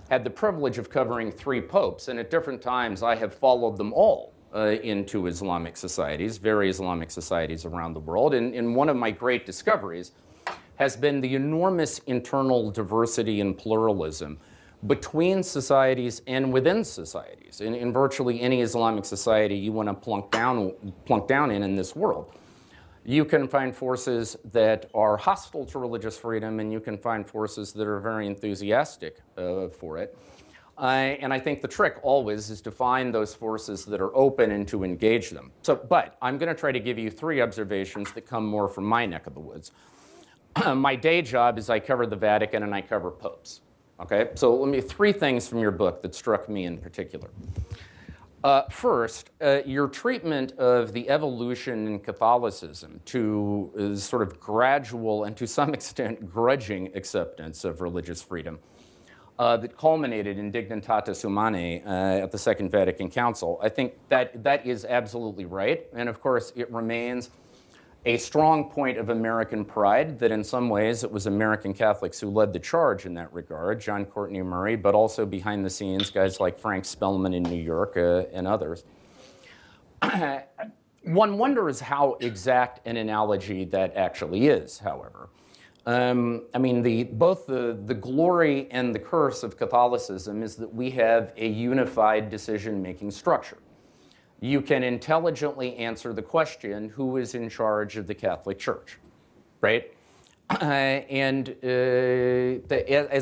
Speaker 6: had the privilege of covering 3 popes, and at different times I have followed them all into Islamic societies, various Islamic societies around the world. And one of my great discoveries has been the enormous internal diversity and pluralism between societies and within societies. In virtually any Islamic society you want to plunk down in this world, you can find forces that are hostile to religious freedom, and you can find forces that are very enthusiastic for it. And I think the trick always is to find those forces that are open and to engage them. But I'm going to try to give you 3 observations that come more from my neck of the woods. My day job is I cover the Vatican and I cover popes. Okay, so let me 3 things from your book that struck me in particular. First, your treatment of the evolution in Catholicism to sort of gradual and to some extent grudging acceptance of religious freedom that culminated in Dignitatis Humanae at the Second Vatican Council. I think that is absolutely right, and of course it remains a strong point of American pride that in some ways it was American Catholics who led the charge in that regard, John Courtney Murray, but also behind the scenes, guys like Frank Spellman in New York and others. One wonders how exact an analogy that actually is, however. I mean, both the glory and the curse of Catholicism is that we have a unified decision-making structure. You can intelligently answer the question, who is in charge of the Catholic Church, right? As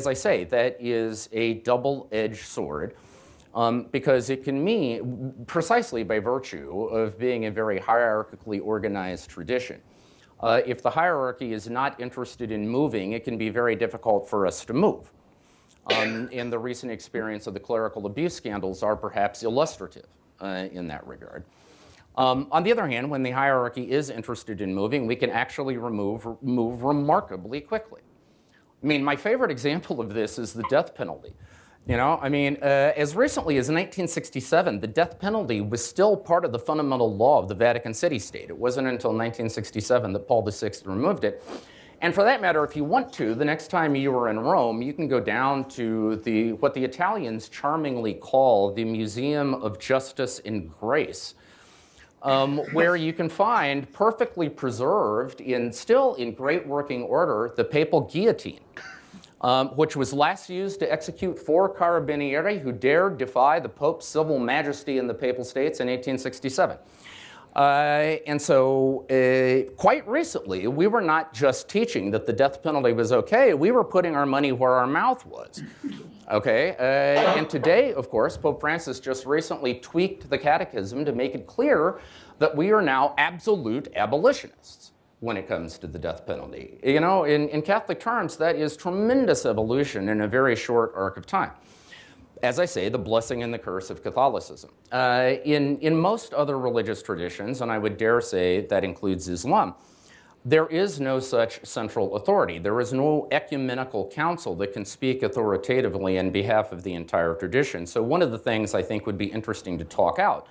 Speaker 6: I say, that is a double-edged sword because it can mean, precisely by virtue of being a very hierarchically organized tradition, if the hierarchy is not interested in moving, it can be very difficult for us to move. And the recent experience of the clerical abuse scandals are perhaps illustrative in that regard. On the other hand, when the hierarchy is interested in moving, we can actually move remarkably quickly. I mean, my favorite example of this is the death penalty. You know, I mean, as recently as 1967, the death penalty was still part of the fundamental law of the Vatican City-State. It wasn't until 1967 that Paul VI removed it. And for that matter, if you want to, the next time you are in Rome, you can go down to what the Italians charmingly call the Museum of Justice and Grace, where you can find perfectly preserved, still in great working order, the papal guillotine, which was last used to execute 4 carabinieri who dared defy the Pope's civil majesty in the Papal States in 1867. And so quite recently, we were not just teaching that the death penalty was okay, we were putting our money where our mouth was. Okay, and today, of course, Pope Francis just recently tweaked the catechism to make it clear that we are now absolute abolitionists when it comes to the death penalty. You know, in Catholic terms, that is tremendous evolution in a very short arc of time. As I say, the blessing and the curse of Catholicism. In most other religious traditions, and I would dare say that includes Islam, there is no such central authority. There is no ecumenical council that can speak authoritatively on behalf of the entire tradition. So one of the things I think would be interesting to talk out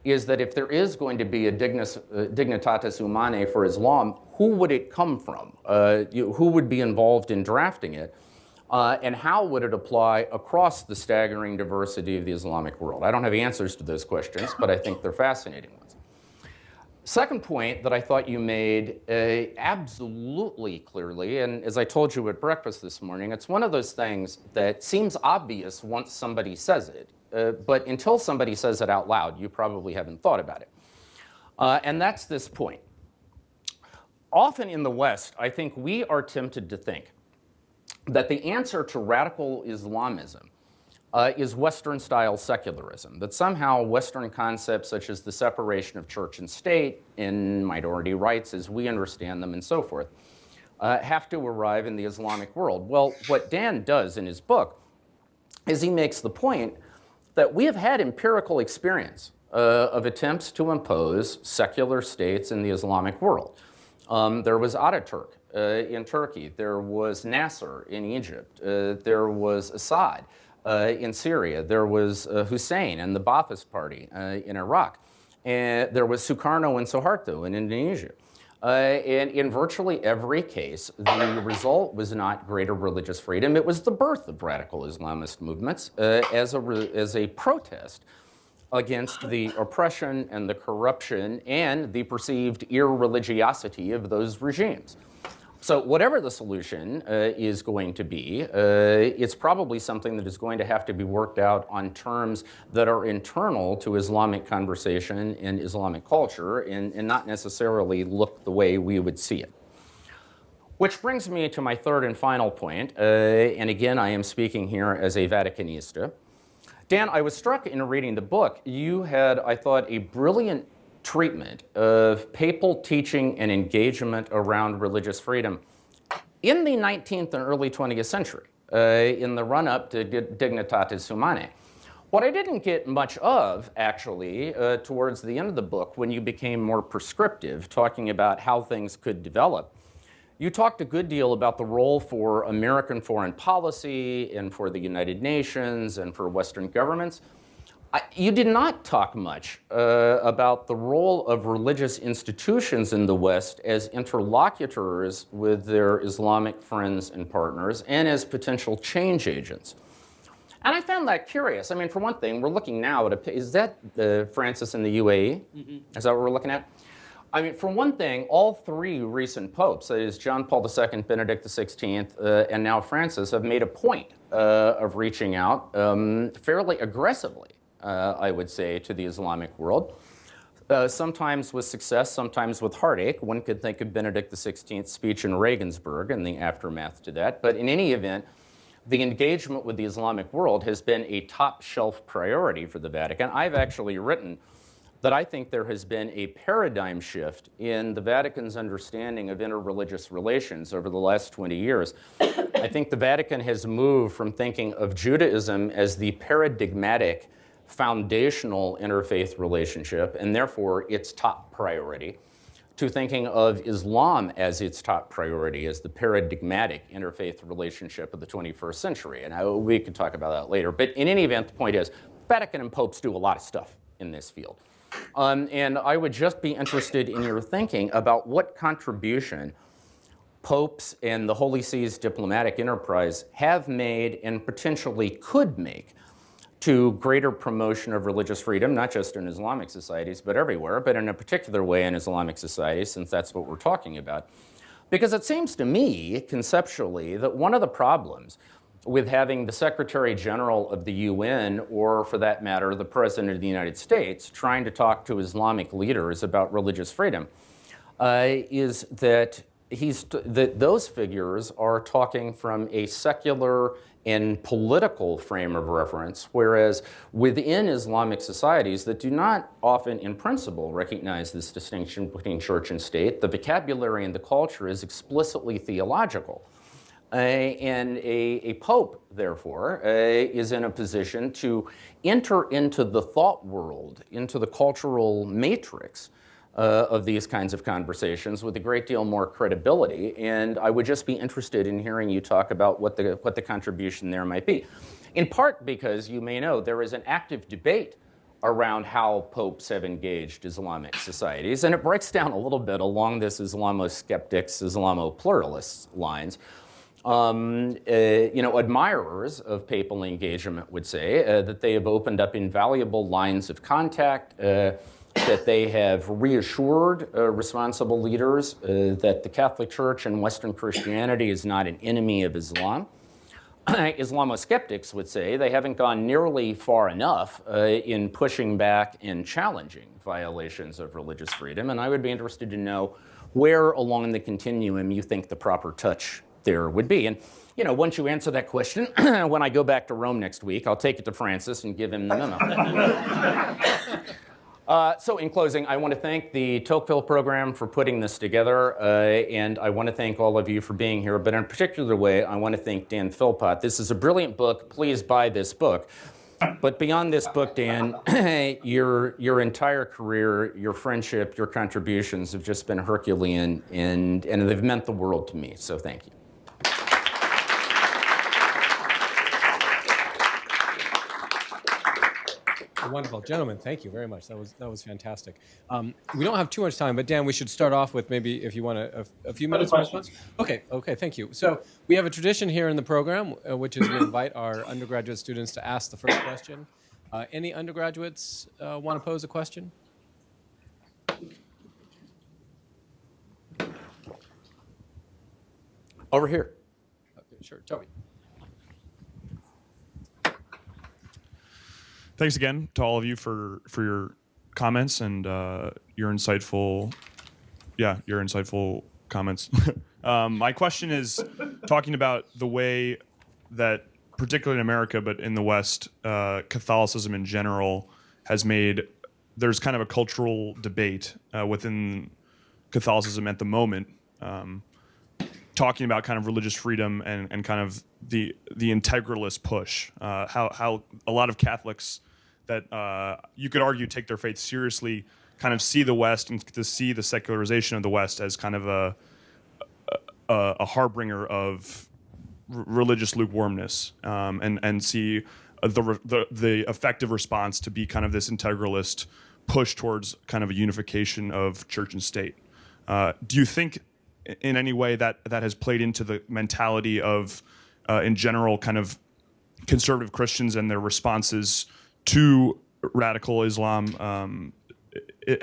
Speaker 6: is that if there is going to be a Dignitatis Humanae for Islam, who would it come from? Who would be involved in drafting it? And how would it apply across the staggering diversity of the Islamic world? I don't have answers to those questions, but I think they're fascinating ones. Second point that I thought you made absolutely clearly, and as I told you at breakfast this morning, it's one of those things that seems obvious once somebody says it, but until somebody says it out loud, you probably haven't thought about it. And that's this point. Often in the West, I think we are tempted to think that the answer to radical Islamism is Western-style secularism, that somehow Western concepts such as the separation of church and state and minority rights as we understand them and so forth have to arrive in the Islamic world. Well, what Dan does in his book is he makes the point that we have had empirical experience of attempts to impose secular states in the Islamic world. There was Ataturk in Turkey. There was Nasser in Egypt. There was Assad in Syria. There was Hussein and the Ba'athist Party in Iraq. And there was Sukarno and Suharto in Indonesia. And in virtually every case, the result was not greater religious freedom. It was the birth of radical Islamist movements as a protest against the oppression and the corruption and the perceived irreligiosity of those regimes. So whatever the solution is going to be, it's probably something that is going to have to be worked out on terms that are internal to Islamic conversation and Islamic culture and not necessarily look the way we would see it. Which brings me to my third and final point, and again, I am speaking here as a Vaticanista. Dan, I was struck in reading the book. You had, I thought, a brilliant treatment of papal teaching and engagement around religious freedom in the 19th and early 20th century, in the run-up to Dignitatis Humanae. What I didn't get much of, actually, towards the end of the book, when you became more prescriptive, talking about how things could develop, you talked a good deal about the role for American foreign policy and for the United Nations and for Western governments. You did not talk much about the role of religious institutions in the West as interlocutors with their Islamic friends and partners and as potential change agents. And I found that curious. I mean, for one thing, we're looking now at is that Francis in the UAE? Mm-hmm. Is that what we're looking at? I mean, for one thing, all three recent popes, that is John Paul II, Benedict XVI, and now Francis, have made a point of reaching out fairly aggressively, I would say, to the Islamic world. Sometimes with success, sometimes with heartache. One could think of Benedict XVI's speech in Regensburg and the aftermath to that. But in any event, the engagement with the Islamic world has been a top shelf priority for the Vatican. I've actually written that I think there has been a paradigm shift in the Vatican's understanding of interreligious relations over the last 20 years. I think the Vatican has moved from thinking of Judaism as the paradigmatic, foundational interfaith relationship, and therefore its top priority, to thinking of Islam as its top priority, as the paradigmatic interfaith relationship of the 21st century. And we could talk about that later. But in any event, the point is, Vatican and popes do a lot of stuff in this field. And I would just be interested in your thinking about what contribution popes and the Holy See's diplomatic enterprise have made and potentially could make to greater promotion of religious freedom, not just in Islamic societies, but everywhere, but in a particular way in Islamic societies, since that's what we're talking about. Because it seems to me, conceptually, that one of the problems with having the Secretary General of the UN, or for that matter, the President of the United States, trying to talk to Islamic leaders about religious freedom, is that those figures are talking from a secular and political frame of reference, whereas within Islamic societies that do not often, in principle, recognize this distinction between church and state, the vocabulary and the culture is explicitly theological. And a pope, therefore, is in a position to enter into the thought world, into the cultural matrix of these kinds of conversations with a great deal more credibility. And I would just be interested in hearing you talk about what the contribution there might be. In part because, you may know, there is an active debate around how popes have engaged Islamic societies. And it breaks down a little bit along this Islamo-skeptics, Islamo-pluralists lines. Admirers of papal engagement would say that they have opened up invaluable lines of contact, that they have reassured responsible leaders that the Catholic Church and Western Christianity is not an enemy of Islam. Islamo-skeptics would say they haven't gone nearly far enough in pushing back and challenging violations of religious freedom, and I would be interested to know where along the continuum you think the proper touch there would be. And once you answer that question, when I go back to Rome next week, I'll take it to Francis and give him the memo. So in closing, I want to thank the Tocqueville program for putting this together, and I want to thank all of you for being here. But in a particular way, I want to thank Dan Philpott. This is a brilliant book. Please buy this book. But beyond this book, Dan, your entire career, your friendship, your contributions have just been Herculean, and they've meant the world to me. So thank you.
Speaker 1: Wonderful. Gentlemen, thank you very much. That was fantastic. We don't have too much time, but Dan, we should start off with maybe, if you want a few minutes of response. Okay, thank you. So we have a tradition here in the program, which is we invite our undergraduate students to ask the first question. Any undergraduates want to pose a question?
Speaker 6: Over here.
Speaker 1: Okay, sure, Toby.
Speaker 2: Thanks again to all of you for your comments and your insightful comments. My question is talking about the way that, particularly in America, but in the West, Catholicism in general there's kind of a cultural debate within Catholicism at the moment, talking about kind of religious freedom and kind of the integralist push, how a lot of Catholics that you could argue take their faith seriously kind of see the West and to see the secularization of the West as kind of a harbinger of religious lukewarmness, and see the effective response to be kind of this integralist push towards kind of a unification of church and state. Do you think in any way that has played into the mentality of, in general, kind of conservative Christians and their responses to radical Islam?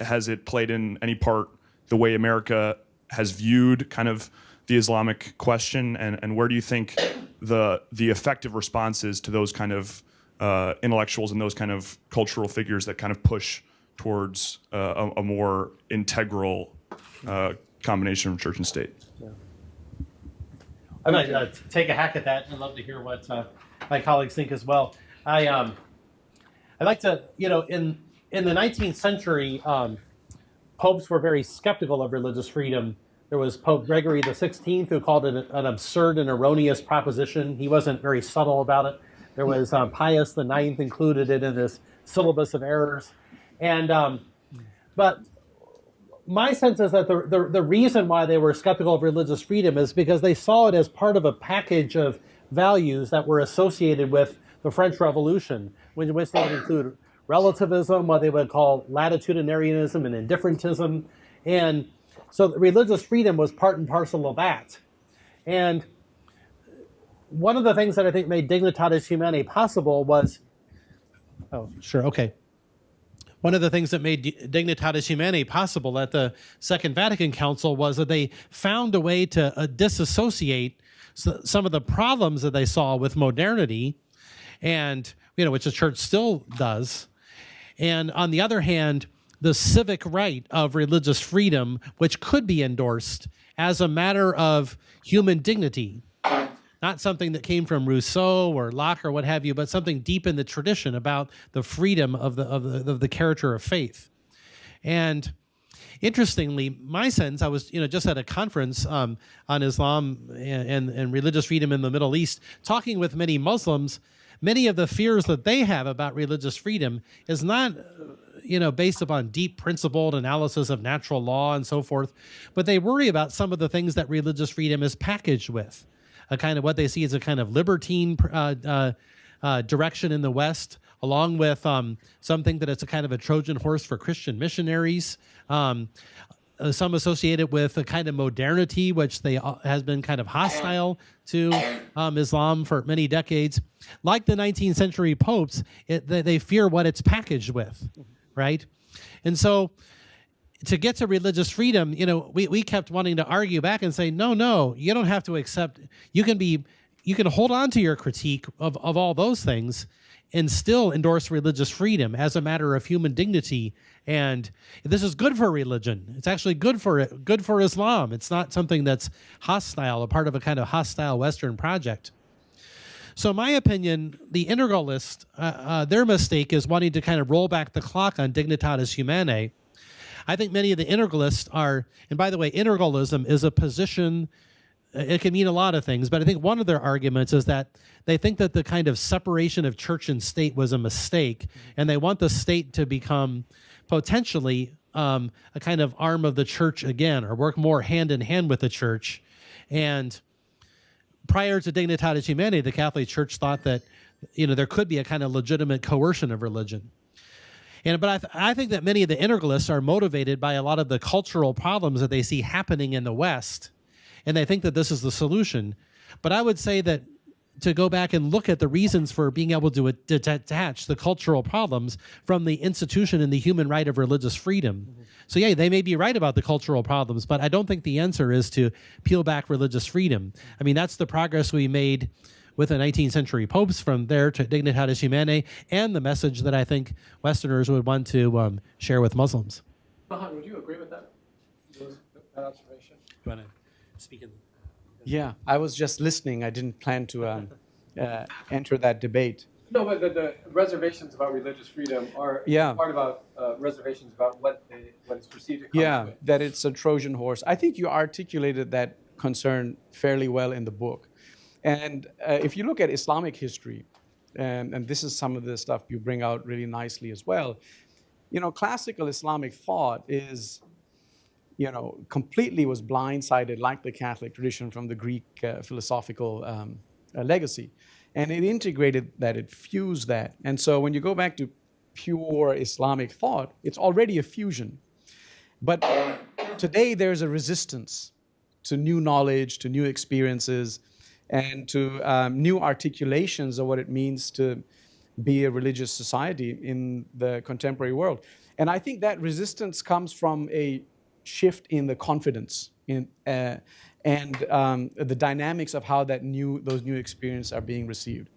Speaker 2: Has it played in any part the way America has viewed kind of the Islamic question, and where do you think the effective response is to those kind of intellectuals and those kind of cultural figures that kind of push towards a more integral combination of church and state?
Speaker 4: Yeah. I might take a hack at that. I'd love to hear what my colleagues think as well. I like to, in the 19th century, popes were very skeptical of religious freedom. There was Pope Gregory XVI, who called it an absurd and erroneous proposition. He wasn't very subtle about it. There was Pius IX included it in this syllabus of errors. And but my sense is that the reason why they were skeptical of religious freedom is because they saw it as part of a package of values that were associated with the French Revolution, which they would include relativism, what they would call latitudinarianism and indifferentism. And so religious freedom was part and parcel of that. And one of the things that I think made Dignitatis Humanae possible was, one of the things that made Dignitatis Humanae possible at the Second Vatican Council was that they found a way to disassociate some of the problems that they saw with modernity, and which the church still does, and on the other hand, the civic right of religious freedom, which could be endorsed as a matter of human dignity, not something that came from Rousseau or Locke or what have you, but something deep in the tradition about the freedom of the character of faith. And interestingly, my sense, I was just at a conference on Islam and religious freedom in the Middle East, talking with many Muslims. Many of the fears that they have about religious freedom is not based upon deep principled analysis of natural law and so forth, but they worry about some of the things that religious freedom is packaged with, a kind of what they see as a kind of libertine direction in the West, along with something that it's a kind of a Trojan horse for Christian missionaries, some associated with a kind of modernity, which has been kind of hostile to Islam for many decades. Like the 19th century popes, they fear what it's packaged with, right? And so to get to religious freedom, we kept wanting to argue back and say, no, you don't have to accept. You can hold on to your critique of all those things and still endorse religious freedom as a matter of human dignity. And this is good for religion. It's actually good for Islam. It's not something that's hostile, a part of a kind of hostile Western project. So in my opinion, the integralists, their mistake is wanting to kind of roll back the clock on Dignitatis Humanae. I think many of the integralists are, and by the way, integralism is a position, it can mean a lot of things, but I think one of their arguments is that they think that the kind of separation of church and state was a mistake, and they want the state to become potentially a kind of arm of the church again, or work more hand in hand with the church. And prior to Dignitatis Humanae, the Catholic Church thought that, there could be a kind of legitimate coercion of religion. But I think that many of the integralists are motivated by a lot of the cultural problems that they see happening in the West, and they think that this is the solution. But I would say that to go back and look at the reasons for being able to detach the cultural problems from the institution and the human right of religious freedom. Mm-hmm. So yeah, they may be right about the cultural problems, but I don't think the answer is to peel back religious freedom. I mean, that's the progress we made with the 19th century popes from there to Dignitatis Humanae, and the message that I think Westerners would want to share with Muslims.
Speaker 3: Mahan, would you agree with that observation?
Speaker 4: You want to speak in?
Speaker 5: Yeah, I was just listening. I didn't plan to enter that debate.
Speaker 3: No, but the reservations about religious freedom are part about reservations about what is perceived to come with.
Speaker 5: That it's a Trojan horse. I think you articulated that concern fairly well in the book. And if you look at Islamic history, and this is some of the stuff you bring out really nicely as well, classical Islamic thought is, completely was blindsided, like the Catholic tradition, from the Greek philosophical legacy. And it integrated that, it fused that. And so when you go back to pure Islamic thought, it's already a fusion. But today there's a resistance to new knowledge, to new experiences, and to new articulations of what it means to be a religious society in the contemporary world. And I think that resistance comes from a shift in the confidence and the dynamics of how those new experiences are being received.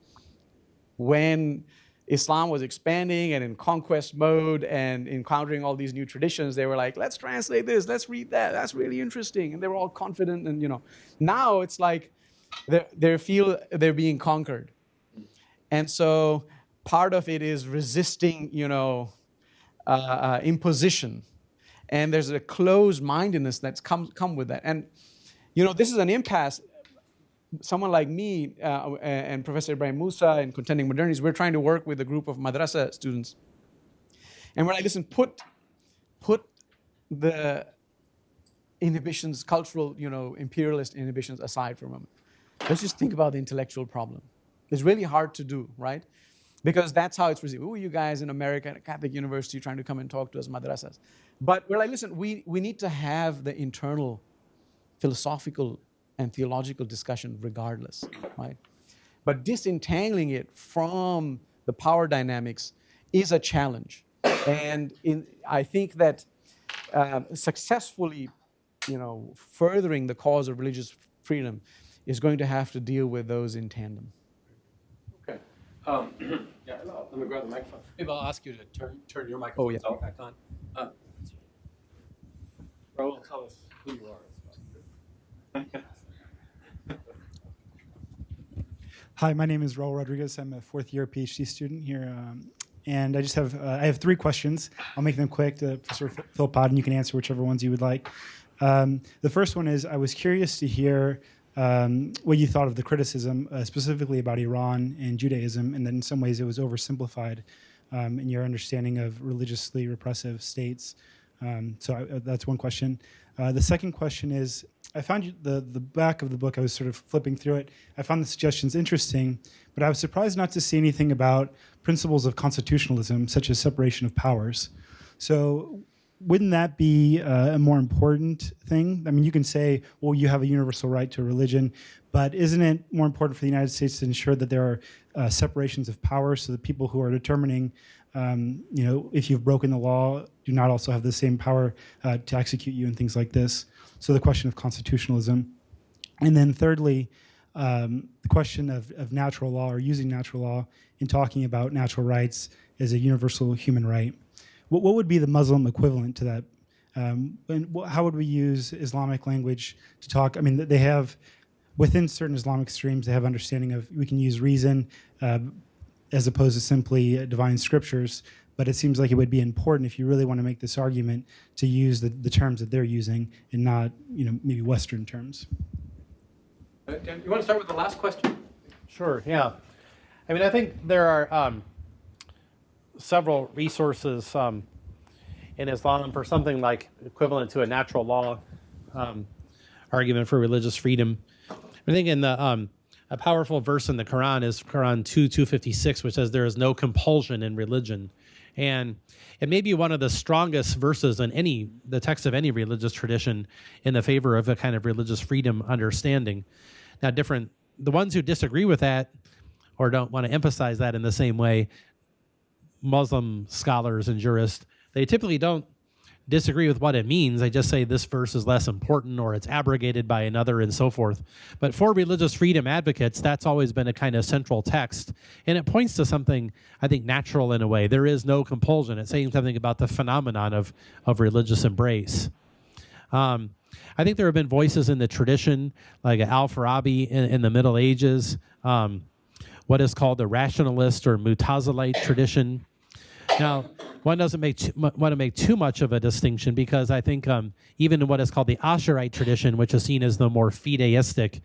Speaker 5: When Islam was expanding and in conquest mode and encountering all these new traditions, they were like, let's translate this, let's read that, that's really interesting. And they were all confident. And now it's like they feel they're being conquered. And so part of it is resisting, imposition. And there's a closed-mindedness that's come with that. And, this is an impasse. Someone like me and Professor Ibrahim Musa and Contending Modernities, we're trying to work with a group of madrasa students. And we're like, listen, put the inhibitions, cultural, imperialist inhibitions aside for a moment. Let's just think about the intellectual problem. It's really hard to do, right? Because that's how it's received. Who are you guys in America at a Catholic university trying to come and talk to us madrasas? But we're like, listen, we need to have the internal philosophical and theological discussion regardless, right? But disentangling it from the power dynamics is a challenge. And I think that successfully, furthering the cause of religious freedom is going to have to deal with those in tandem.
Speaker 3: Okay. Let me grab the microphone.
Speaker 1: Maybe I'll ask you to turn your microphone back on.
Speaker 3: Raul, tell us who you are.
Speaker 7: Hi, my name is Raul Rodriguez. I'm a fourth-year PhD student here, and I just have 3 questions. I'll make them quick to Professor Philpott, and you can answer whichever ones you would like. The first one is, I was curious to hear what you thought of the criticism, specifically about Iran and Judaism, and that in some ways it was oversimplified in your understanding of religiously repressive states. That's one question. The second question is, I found the back of the book, I was sort of flipping through it. I found the suggestions interesting, but I was surprised not to see anything about principles of constitutionalism, such as separation of powers. So wouldn't that be a more important thing? I mean, you can say, well, you have a universal right to a religion, but isn't it more important for the United States to ensure that there are separations of powers so that people who are determining, if you've broken the law, do not also have the same power to execute you and things like this? So the question of constitutionalism. And then thirdly, the question of natural law or using natural law in talking about natural rights as a universal human right. What would be the Muslim equivalent to that? And how would we use Islamic language to talk? I mean, they have, within certain Islamic streams, they have understanding of, we can use reason as opposed to simply divine scriptures. But it seems like it would be important, if you really want to make this argument, to use the terms that they're using and not, maybe Western terms.
Speaker 3: Dan, you want to start with the last question?
Speaker 4: Sure, yeah. I mean, I think there are several resources in Islam for something like equivalent to a natural law argument for religious freedom. I think in the a powerful verse in the Quran is Quran 2:256, which says there is no compulsion in religion. And it may be one of the strongest verses in the text of any religious tradition in the favor of a kind of religious freedom understanding. Now, the ones who disagree with that or don't want to emphasize that in the same way, Muslim scholars and jurists, they typically don't disagree with what it means. They just say this verse is less important or it's abrogated by another and so forth. But for religious freedom advocates, that's always been a kind of central text. And it points to something, I think, natural in a way. There is no compulsion. It's saying something about the phenomenon of religious embrace. I think there have been voices in the tradition, like Al-Farabi in the Middle Ages, what is called the rationalist or Mutazilite tradition. Now, one doesn't want to make too much of a distinction, because I think even in what is called the Asharite tradition, which is seen as the more fideistic,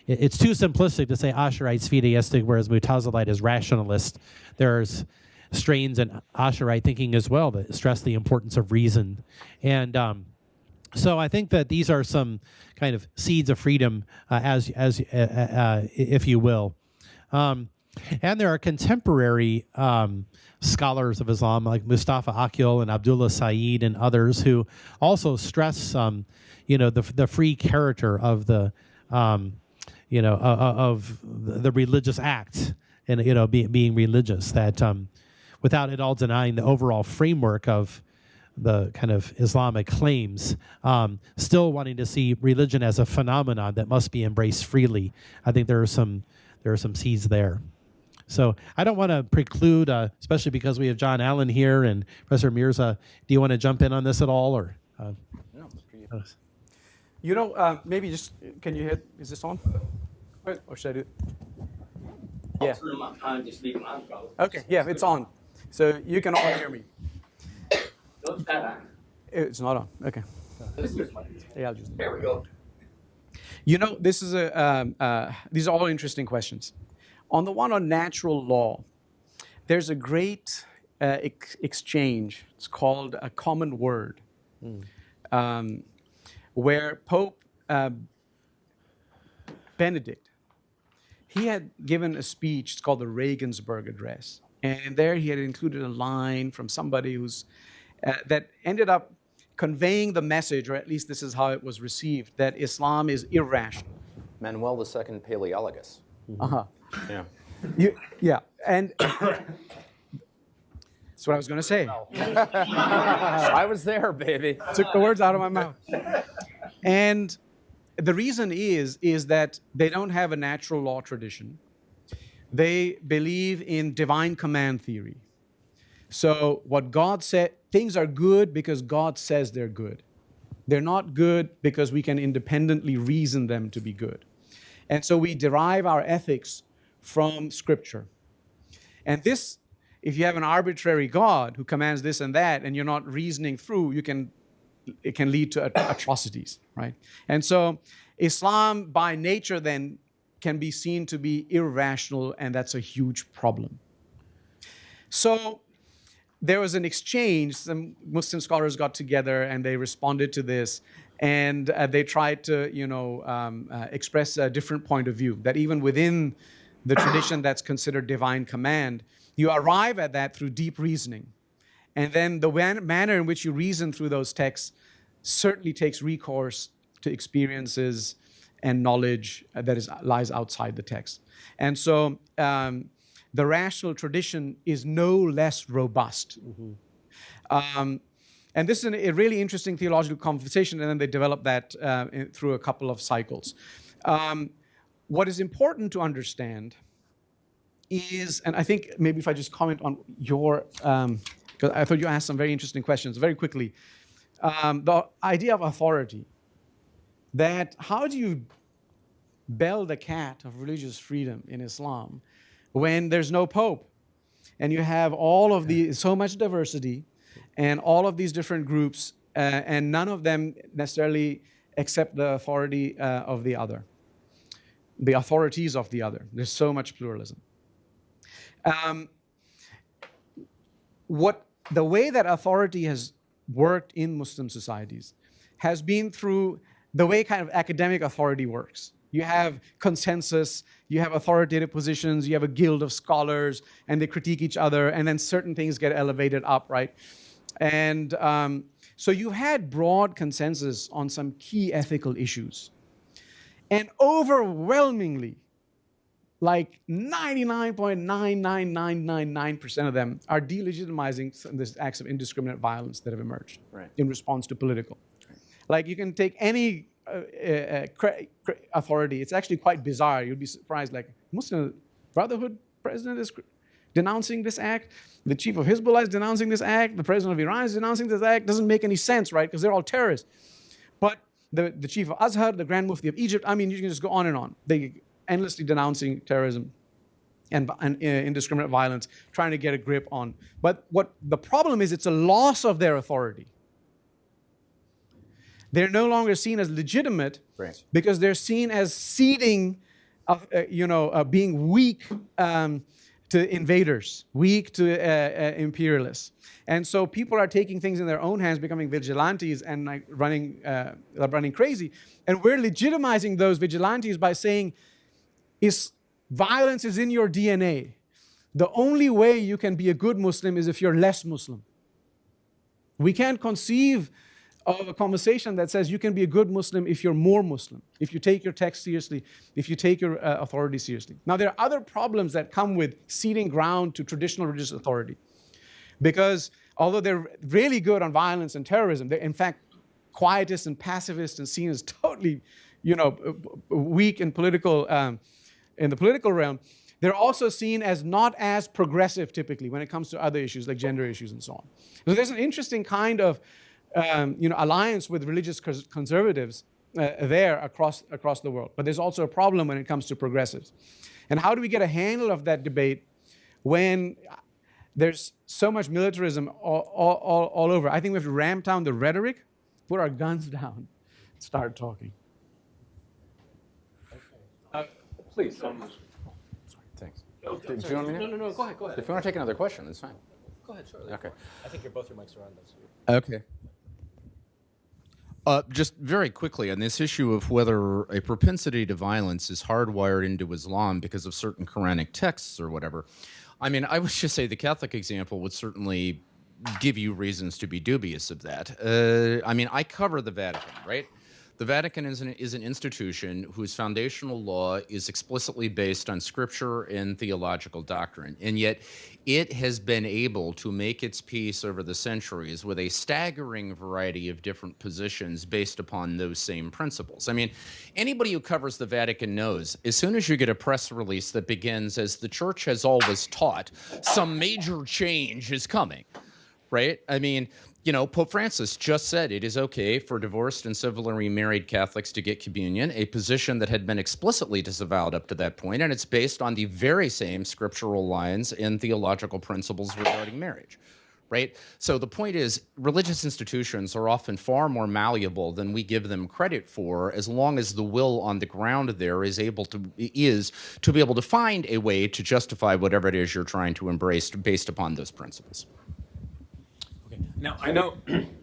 Speaker 4: it's too simplistic to say Asharite's fideistic, whereas Mutazilite is rationalist. There's strains in Asharite thinking as well that stress the importance of reason. And so I think that these are some kind of seeds of freedom, if you will. And there are contemporary scholars of Islam like Mustafa Akil and Abdullah Saeed and others who also stress, the free character of the, of the religious act and being religious. That without at all denying the overall framework of the kind of Islamic claims, still wanting to see religion as a phenomenon that must be embraced freely. I think there are some seeds there. So I don't want to preclude, especially because we have John Allen here and Professor Mirza. Do you want to jump in on this at all, or?
Speaker 5: No. Maybe just can you hit? Is this on? Or should I do it? Yeah. Okay. Yeah, it's on. So you can all hear me. It's not on. Okay. Yeah, I'll just. There we go. This is these are all interesting questions. On the one on natural law, there's a great exchange. It's called a common word, where Pope Benedict, he had given a speech. It's called the Regensburg Address, and there he had included a line from somebody who's that ended up conveying the message, or at least this is how it was received, that Islam is irrational.
Speaker 6: Manuel II Paleologus.
Speaker 5: Uh-huh.
Speaker 6: Yeah.
Speaker 5: Yeah, and that's what I was going to say.
Speaker 6: I was there, baby.
Speaker 5: Took the words out of my mouth. And the reason is that they don't have a natural law tradition. They believe in divine command theory. So what God said, things are good because God says they're good. They're not good because we can independently reason them to be good. And so we derive our ethics from Scripture. And this, if you have an arbitrary God who commands this and that, and you're not reasoning through, it can lead to atrocities, right? And so Islam, by nature, then, can be seen to be irrational, and that's a huge problem. So there was an exchange. Some Muslim scholars got together, and they responded to this, and they tried to, express a different point of view, that even within the tradition that's considered divine command, you arrive at that through deep reasoning. And then the manner in which you reason through those texts certainly takes recourse to experiences and knowledge that lies outside the text. And so the rational tradition is no less robust. Mm-hmm. And this is a really interesting theological conversation, and then they developed that through a couple of cycles. What is important to understand is, and I think maybe if I just comment on your, because I thought you asked some very interesting questions very quickly. The idea of authority, that how do you bell the cat of religious freedom in Islam when there's no pope and you have all of so much diversity and all of these different groups and none of them necessarily accept the authority of the other, the authorities of the other. There's so much pluralism. The way that authority has worked in Muslim societies has been through the way kind of academic authority works. You have consensus, you have authoritative positions, you have a guild of scholars, and they critique each other, and then certain things get elevated up, right? And so you had broad consensus on some key ethical issues. And overwhelmingly, like 99.99999% of them are delegitimizing these acts of indiscriminate violence that have emerged in response to political. Like you can take any authority, it's actually quite bizarre. You'd be surprised, like Muslim Brotherhood president is denouncing this act, the chief of Hezbollah is denouncing this act, the president of Iran is denouncing this act. Doesn't make any sense, right? Because they're all terrorists. But the chief of Azhar, the Grand Mufti of Egypt, I mean, you can just go on and on. They endlessly denouncing terrorism and indiscriminate violence, trying to get a grip on. But what the problem is, it's a loss of their authority. They're no longer seen as legitimate because they're seen as ceding, being weak to invaders, weak to imperialists. And so people are taking things in their own hands, becoming vigilantes and like running crazy. And we're legitimizing those vigilantes by saying, violence is in your DNA. The only way you can be a good Muslim is if you're less Muslim. We can't conceive of a conversation that says you can be a good Muslim if you're more Muslim, if you take your text seriously, if you take your authority seriously. Now, there are other problems that come with ceding ground to traditional religious authority. Because although they're really good on violence and terrorism, they're in fact quietist and pacifist and seen as totally, weak in political, in the political realm. They're also seen as not as progressive typically when it comes to other issues like gender issues and so on. So there's an interesting kind of alliance with religious conservatives there across the world. But there's also a problem when it comes to progressives. And how do we get a handle of that debate when there's so much militarism all over? I think we have to ramp down the rhetoric, put our guns down, start talking.
Speaker 3: Please.
Speaker 6: Sorry, thanks. Do you want me to?
Speaker 3: No, go ahead.
Speaker 6: If you want to take another question, that's fine.
Speaker 3: Go ahead, sure.
Speaker 6: Okay.
Speaker 3: I think both your mics are on.
Speaker 6: Okay. Just very quickly on this issue of whether a propensity to violence is hardwired into Islam because of certain Quranic texts or whatever. I mean, I would just say the Catholic example would certainly give you reasons to be dubious of that. I mean, I cover the Vatican, right? The Vatican is an institution whose foundational law is explicitly based on scripture and theological doctrine, and yet it has been able to make its peace over the centuries with a staggering variety of different positions based upon those same principles. I mean, anybody who covers the Vatican knows, as soon as you get a press release that begins, as the church has always taught, some major change is coming, right? I mean, Pope Francis just said it is okay for divorced and civilly married Catholics to get communion, a position that had been explicitly disavowed up to that point, and it's based on the very same scriptural lines and theological principles regarding marriage, right? So the point is, religious institutions are often far more malleable than we give them credit for, as long as the will on the ground there is to be able to find a way to justify whatever it is you're trying to embrace based upon those principles.
Speaker 1: Now, I know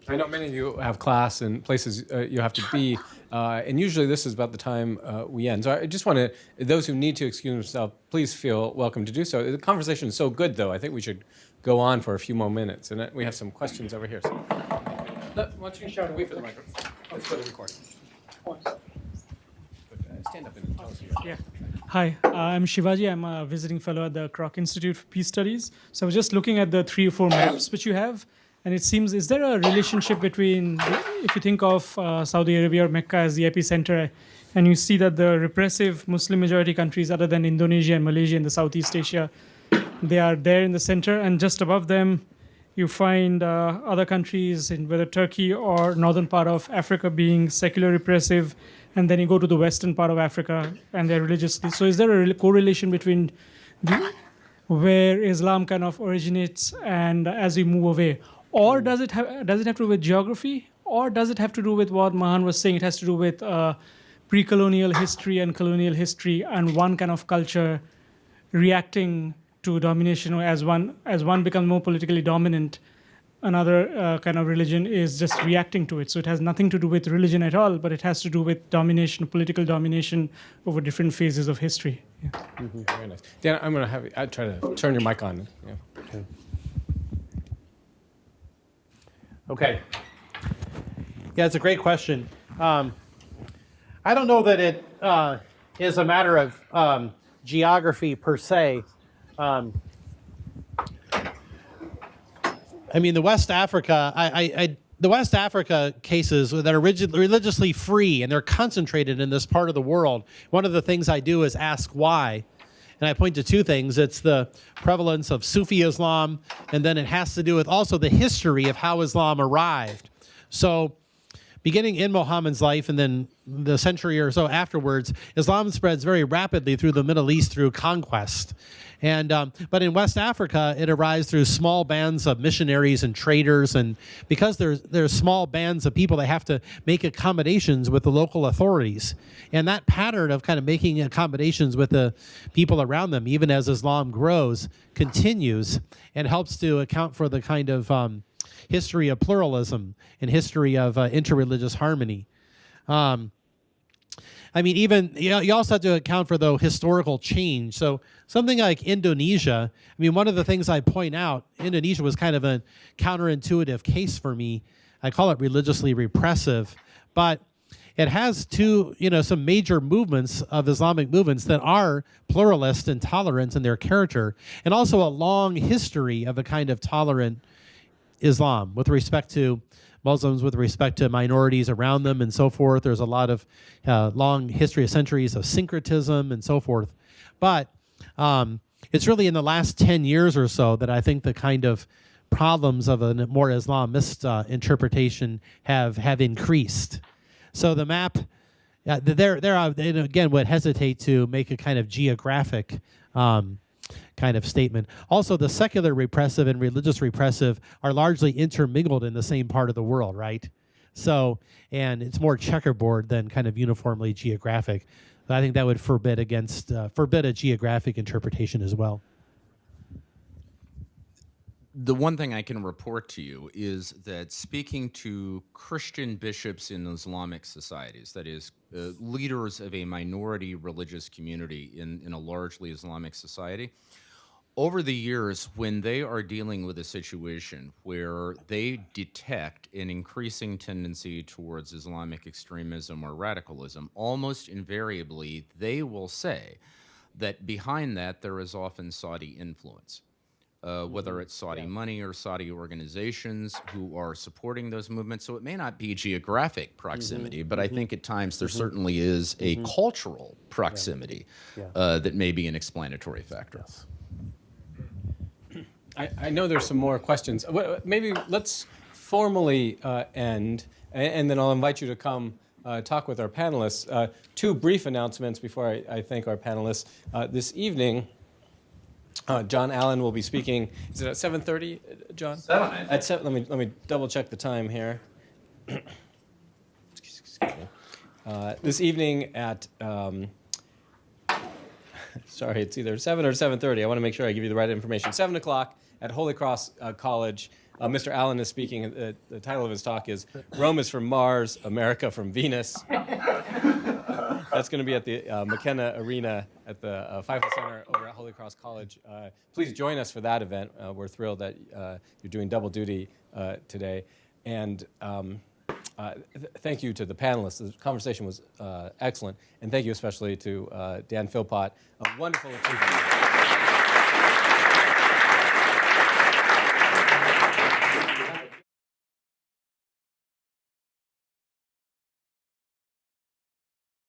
Speaker 1: many of you have class and places you have to be, and usually this is about the time we end. So I just want to, those who need to excuse themselves, please feel welcome to do so. The conversation is so good, though, I think we should go on for a few more minutes. And we have some questions over here. So, why don't you shout away for the microphone? Let's go to recording. Stand up and tell us who you are.
Speaker 8: Yeah. Hi, I'm Shivaji. I'm a visiting fellow at the Crux Institute for Peace Studies. So I was just looking at the 3 or 4 maps which you have. And it seems, is there a relationship between, if you think of Saudi Arabia or Mecca as the epicenter, and you see that the repressive Muslim majority countries other than Indonesia and Malaysia in the Southeast Asia, they are there in the center, and just above them, you find other countries in whether Turkey or northern part of Africa being secular repressive, and then you go to the western part of Africa and they're religiously. So is there a correlation between where Islam kind of originates and as we move away? Or does it have to do with geography? Or does it have to do with what Mahan was saying? It has to do with pre-colonial history and colonial history and one kind of culture reacting to domination, or as one becomes more politically dominant, another kind of religion is just reacting to it. So it has nothing to do with religion at all, but it has to do with domination, political domination over different phases of history. Yeah.
Speaker 1: Very nice. Dan, I'm going to have you try to turn your mic on. Yeah.
Speaker 4: Okay. Yeah, it's a great question. I don't know that it is a matter of geography per se. I mean, the West Africa, the West Africa cases that are religiously free and they're concentrated in this part of the world. One of the things I do is ask why. And I point to two things. It's the prevalence of Sufi Islam, and then it has to do with also the history of how Islam arrived. So beginning in Muhammad's life and then the century or so afterwards, Islam spreads very rapidly through the Middle East through conquest. And but in West Africa, it arrives through small bands of missionaries and traders. And because there's small bands of people, they have to make accommodations with the local authorities. And that pattern of kind of making accommodations with the people around them, even as Islam grows, continues and helps to account for the kind of history of pluralism and history of interreligious harmony. I mean, even you also have to account for the historical change. So something like Indonesia, I mean, one of the things I point out, Indonesia was kind of a counterintuitive case for me. I call it religiously repressive, but it has some major movements of Islamic movements that are pluralist and tolerant in their character, and also a long history of a kind of tolerant Islam with respect to Muslims, with respect to minorities around them and so forth. There's a lot of long history of centuries of syncretism and so forth. But it's really in the last 10 years or so that I think the kind of problems of a more Islamist interpretation have increased. So the map, there again would hesitate to make a kind of geographic kind of statement. Also, the secular repressive and religious repressive are largely intermingled in the same part of the world, right? So, and it's more checkerboard than kind of uniformly geographic. I think that would forbid a geographic interpretation as well.
Speaker 6: The one thing I can report to you is that speaking to Christian bishops in Islamic societies, that is, leaders of a minority religious community in a largely Islamic society, over the years, when they are dealing with a situation where they detect an increasing tendency towards Islamic extremism or radicalism, almost invariably they will say that behind that there is often Saudi influence. Whether it's Saudi money or Saudi organizations who are supporting those movements. So it may not be geographic proximity, but I think at times there certainly is a cultural proximity that may be an explanatory factor.
Speaker 1: I know there's some more questions. Maybe let's formally end, and then I'll invite you to come talk with our panelists. Two brief announcements before I thank our panelists. This evening, John Allen will be speaking. Is it at 7:30, John? 7. At 7. Let me double check the time here. This evening at sorry, it's either 7 or 7:30. I want to make sure I give you the right information. 7 o'clock at Holy Cross College. Mr. Allen is speaking. The title of his talk is "Rome is from Mars, America from Venus." That's going to be at the McKenna Arena at the FIFA Center over at Holy Cross College. Please join us for that event. We're thrilled that you're doing double duty today. And thank you to the panelists. The conversation was excellent. And thank you especially to Dan Philpott. A wonderful achievement.